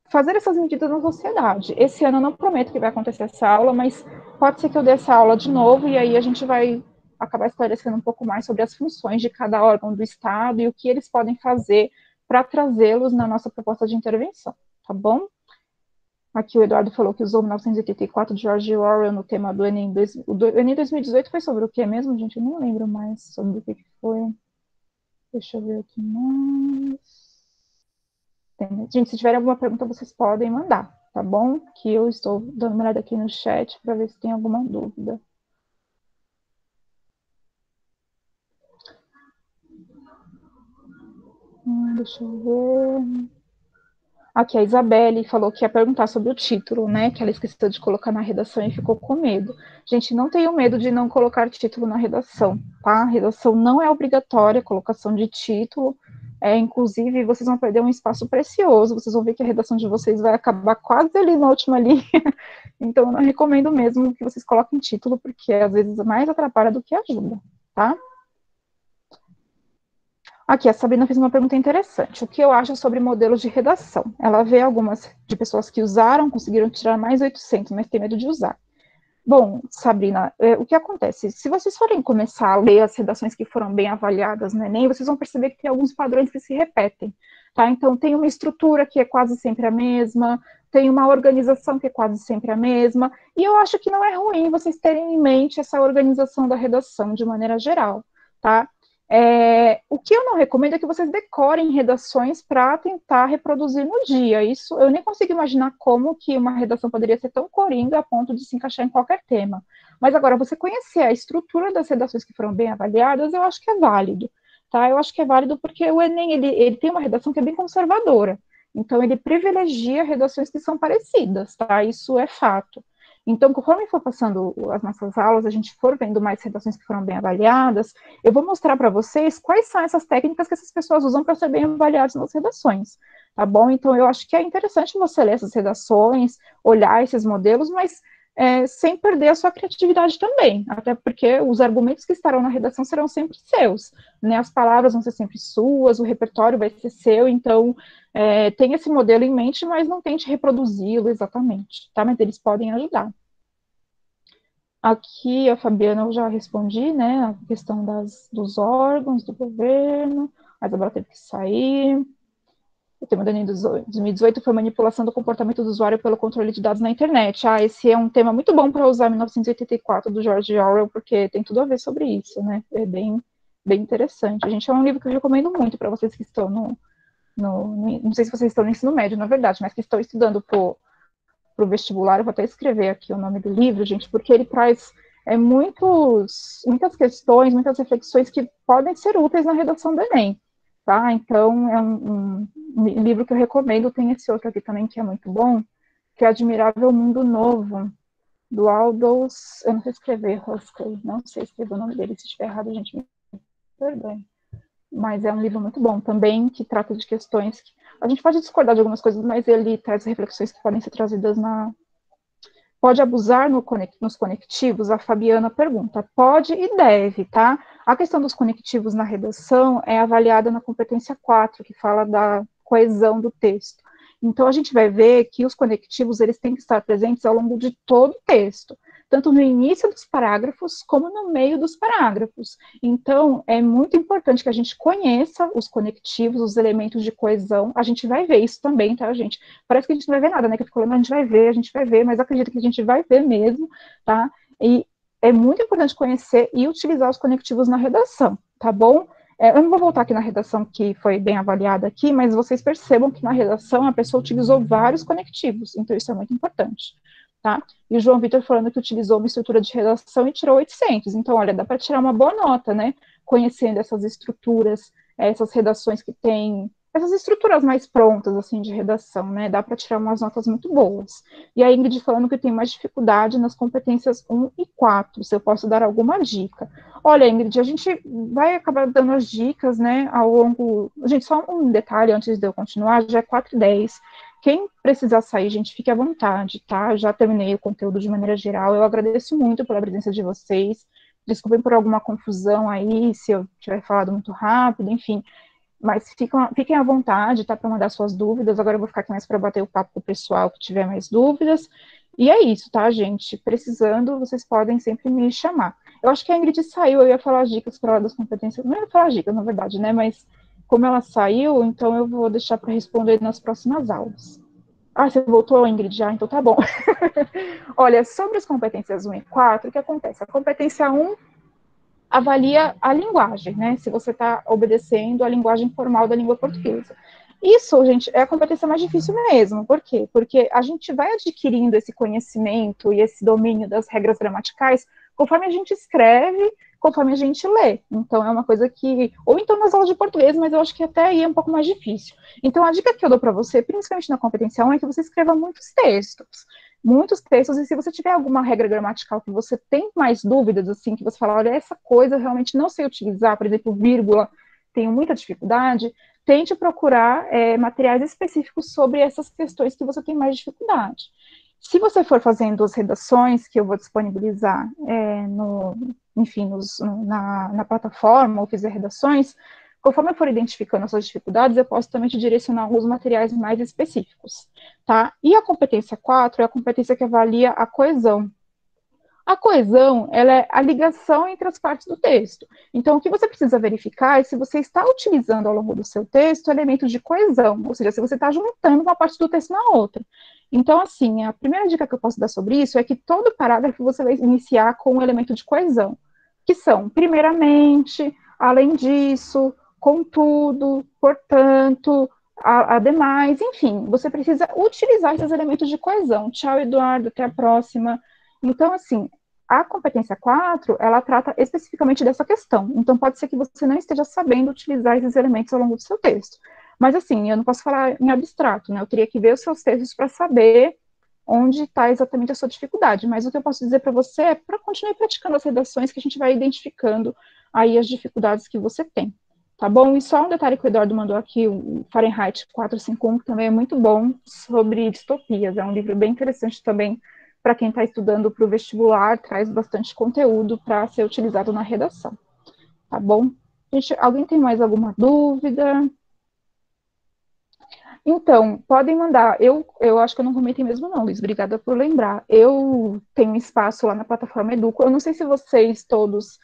fazer essas medidas na sociedade. Esse ano eu não prometo que vai acontecer essa aula, mas pode ser que eu dê essa aula de novo, e aí a gente vai acabar esclarecendo um pouco mais sobre as funções de cada órgão do Estado e o que eles podem fazer para trazê-los na nossa proposta de intervenção, tá bom? Aqui o Eduardo falou que usou 1984 de George Orwell no tema do Enem. O Enem 2018 foi sobre o que mesmo, gente? Eu não lembro mais sobre o que foi. Deixa eu ver aqui mais. Gente, se tiver alguma pergunta, vocês podem mandar, tá bom? Que eu estou dando uma olhada aqui no chat para ver se tem alguma dúvida. Deixa eu ver. Aqui a Isabelle falou que ia perguntar sobre o título, né? Que ela esqueceu de colocar na redação e ficou com medo. Gente, não tenham medo de não colocar título na redação, tá? A redação não é obrigatória, a colocação de título. Inclusive, vocês vão perder um espaço precioso, vocês vão ver que a redação de vocês vai acabar quase ali na última linha. Então, eu não recomendo mesmo que vocês coloquem título, porque às vezes mais atrapalha do que ajuda, tá? Aqui, a Sabrina fez uma pergunta interessante. O que eu acho sobre modelos de redação? Ela vê algumas de pessoas que usaram, conseguiram tirar mais 800, mas tem medo de usar. Bom, Sabrina, o que acontece? Se vocês forem começar a ler as redações que foram bem avaliadas no Enem, vocês vão perceber que tem alguns padrões que se repetem, tá? Então, tem uma estrutura que é quase sempre a mesma, tem uma organização que é quase sempre a mesma, e eu acho que não é ruim vocês terem em mente essa organização da redação de maneira geral, tá? O que eu não recomendo é que vocês decorem redações para tentar reproduzir no dia. Isso eu nem consigo imaginar como que uma redação poderia ser tão coringa a ponto de se encaixar em qualquer tema. Mas agora, você conhecer a estrutura das redações que foram bem avaliadas, eu acho que é válido. Tá? Eu acho que é válido porque o Enem ele tem uma redação que é bem conservadora. Então, ele privilegia redações que são parecidas, tá? Isso é fato. Então, conforme for passando as nossas aulas, a gente for vendo mais redações que foram bem avaliadas, eu vou mostrar para vocês quais são essas técnicas que essas pessoas usam para ser bem avaliadas nas redações, tá bom? Então, eu acho que é interessante você ler essas redações, olhar esses modelos, mas sem perder a sua criatividade também, até porque os argumentos que estarão na redação serão sempre seus, né? As palavras vão ser sempre suas, o repertório vai ser seu, então tenha esse modelo em mente, mas não tente reproduzi-lo exatamente, tá? Mas eles podem ajudar. Aqui a Fabiana eu já respondi, né? A questão dos órgãos do governo, a Isabela teve que sair. O tema do Enem 2018 foi manipulação do comportamento do usuário pelo controle de dados na internet. Esse é um tema muito bom para usar 1984 do George Orwell, porque tem tudo a ver sobre isso, né? É bem interessante. Gente, é um livro que eu recomendo muito para vocês que estão não sei se vocês estão no ensino médio, na verdade, mas que estão estudando para o vestibular. Eu vou até escrever aqui o nome do livro, gente, porque ele traz muitas questões, muitas reflexões que podem ser úteis na redação do Enem. Tá? Então, é um livro que eu recomendo. Tem esse outro aqui também que é muito bom, que é Admirável Mundo Novo, do Aldous, eu não sei escrever, Huxley, não sei escrever o nome dele, se estiver errado, a gente me perdoe. Mas é um livro muito bom também, que trata de questões que a gente pode discordar de algumas coisas, mas ele traz reflexões que podem ser trazidas Pode abusar nos conectivos? A Fabiana pergunta. Pode e deve, tá? A questão dos conectivos na redação é avaliada na competência 4, que fala da coesão do texto. Então, a gente vai ver que os conectivos, eles têm que estar presentes ao longo de todo o texto, tanto no início dos parágrafos, como no meio dos parágrafos. Então, é muito importante que a gente conheça os conectivos, os elementos de coesão. A gente vai ver isso também, tá, gente? Parece que a gente não vai ver nada, né? Que eu fico falando, a gente vai ver, mas acredito que a gente vai ver mesmo, tá? E é muito importante conhecer e utilizar os conectivos na redação, tá bom? Eu não vou voltar aqui na redação que foi bem avaliada aqui, mas vocês percebam que na redação a pessoa utilizou vários conectivos, então isso é muito importante, tá? E o João Vitor falando que utilizou uma estrutura de redação e tirou 800, então, olha, dá para tirar uma boa nota, né? Conhecendo essas estruturas, essas redações que tem, essas estruturas mais prontas, assim, de redação, né? Dá para tirar umas notas muito boas. E a Ingrid falando que tem mais dificuldade nas competências 1 e 4, se eu posso dar alguma dica. Olha, Ingrid, a gente vai acabar dando as dicas, né, ao longo... Gente, só um detalhe antes de eu continuar, já é 4h10. Quem precisar sair, gente, fique à vontade, tá? Já terminei o conteúdo de maneira geral. Eu agradeço muito pela presença de vocês. Desculpem por alguma confusão aí, se eu tiver falado muito rápido, enfim. Mas fiquem à vontade, tá, para mandar suas dúvidas. Agora eu vou ficar aqui mais para bater o papo com o pessoal que tiver mais dúvidas. E é isso, tá, gente? Precisando, vocês podem sempre me chamar. Eu acho que a Ingrid saiu, eu ia falar as dicas para ela das competências. Não ia falar as dicas, na verdade, né? Mas como ela saiu, então eu vou deixar para responder nas próximas aulas. Ah, você voltou, Ingrid, já? Então tá bom. Olha, sobre as competências 1 e 4, o que acontece? A competência 1 avalia a linguagem, né? Se você está obedecendo a linguagem formal da língua portuguesa. Isso, gente, é a competência mais difícil mesmo. Por quê? Porque a gente vai adquirindo esse conhecimento e esse domínio das regras gramaticais conforme a gente escreve, conforme a gente lê. Então, é uma coisa que... Ou então nas aulas de português, mas eu acho que até aí é um pouco mais difícil. Então, a dica que eu dou para você, principalmente na competência 1, é que você escreva muitos textos, e se você tiver alguma regra gramatical que você tem mais dúvidas, assim, que você fala, olha, essa coisa eu realmente não sei utilizar, por exemplo, vírgula, tenho muita dificuldade, tente procurar materiais específicos sobre essas questões que você tem mais dificuldade. Se você for fazendo as redações que eu vou disponibilizar na plataforma, ou fizer redações, conforme eu for identificando essas dificuldades, eu posso também te direcionar alguns materiais mais específicos, tá? E a competência 4 é a competência que avalia a coesão. A coesão, ela é a ligação entre as partes do texto. Então, o que você precisa verificar é se você está utilizando ao longo do seu texto elementos de coesão, ou seja, se você está juntando uma parte do texto na outra. Então, assim, a primeira dica que eu posso dar sobre isso é que todo parágrafo você vai iniciar com um elemento de coesão, que são, primeiramente, além disso, contudo, portanto, ademais, enfim, você precisa utilizar esses elementos de coesão. Tchau, Eduardo, até a próxima. Então, assim, a competência 4, ela trata especificamente dessa questão. Então, pode ser que você não esteja sabendo utilizar esses elementos ao longo do seu texto. Mas, assim, eu não posso falar em abstrato, né? Eu teria que ver os seus textos para saber onde está exatamente a sua dificuldade. Mas o que eu posso dizer para você é para continuar praticando as redações, que a gente vai identificando aí as dificuldades que você tem. Tá bom? E só um detalhe que o Eduardo mandou aqui, o Fahrenheit 451, que também é muito bom, sobre distopias. É um livro bem interessante também para quem está estudando para o vestibular, traz bastante conteúdo para ser utilizado na redação. Tá bom? Gente, alguém tem mais alguma dúvida? Então, podem mandar. Eu acho que eu não comentei mesmo não, Luiz. Obrigada por lembrar. Eu tenho espaço lá na plataforma Educo. Eu não sei se vocês todos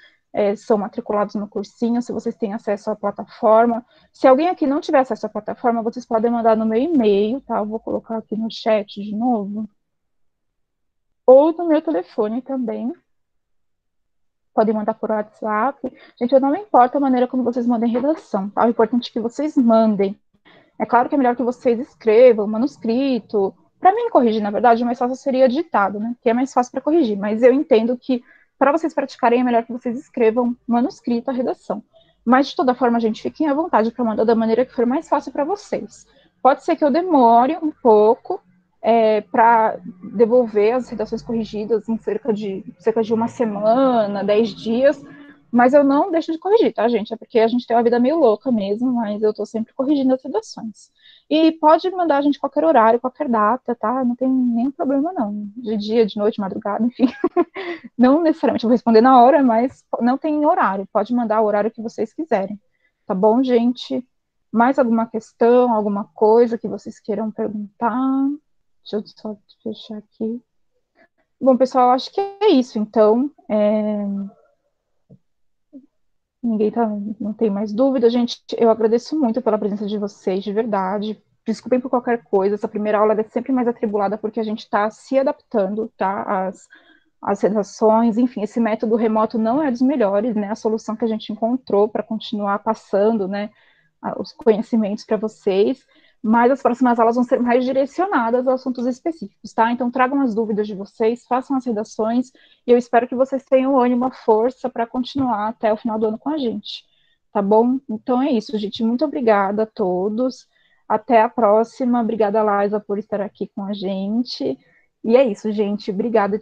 são matriculados no cursinho, se vocês têm acesso à plataforma. Se alguém aqui não tiver acesso à plataforma, vocês podem mandar no meu e-mail, tá? Eu vou colocar aqui no chat de novo. Ou no meu telefone também. Podem mandar por WhatsApp. Gente, eu não me importo a maneira como vocês mandem redação, tá? O importante é que vocês mandem. É claro que é melhor que vocês escrevam manuscrito. Para mim corrigir, na verdade, o mais fácil seria ditado, né? Que é mais fácil para corrigir. Mas eu entendo que para vocês praticarem é melhor que vocês escrevam manuscrito a redação. Mas de toda forma, gente, fiquem à vontade para mandar da maneira que for mais fácil para vocês. Pode ser que eu demore um pouco para devolver as redações corrigidas em cerca de uma semana, 10 dias, mas eu não deixo de corrigir, tá, gente? É porque a gente tem uma vida meio louca mesmo, mas eu estou sempre corrigindo as redações. E pode mandar a gente qualquer horário, qualquer data, tá? Não tem nenhum problema, não. De dia, de noite, madrugada, enfim. Não necessariamente vou responder na hora, mas não tem horário. Pode mandar o horário que vocês quiserem. Tá bom, gente? Mais alguma questão, alguma coisa que vocês queiram perguntar? Deixa eu só fechar aqui. Bom, pessoal, acho que é isso, então. Ninguém não tem mais dúvida, gente. Eu agradeço muito pela presença de vocês, de verdade. Desculpem por qualquer coisa. Essa primeira aula é sempre mais atribulada porque a gente está se adaptando, tá? Às redações, enfim, esse método remoto não é dos melhores, né? A solução que a gente encontrou para continuar passando, né, os conhecimentos para vocês. Mas as próximas aulas vão ser mais direcionadas a assuntos específicos, tá? Então, tragam as dúvidas de vocês, façam as redações, e eu espero que vocês tenham ânimo, força para continuar até o final do ano com a gente, tá bom? Então é isso, gente. Muito obrigada a todos. Até a próxima. Obrigada, Laisa, por estar aqui com a gente. E é isso, gente. Obrigada.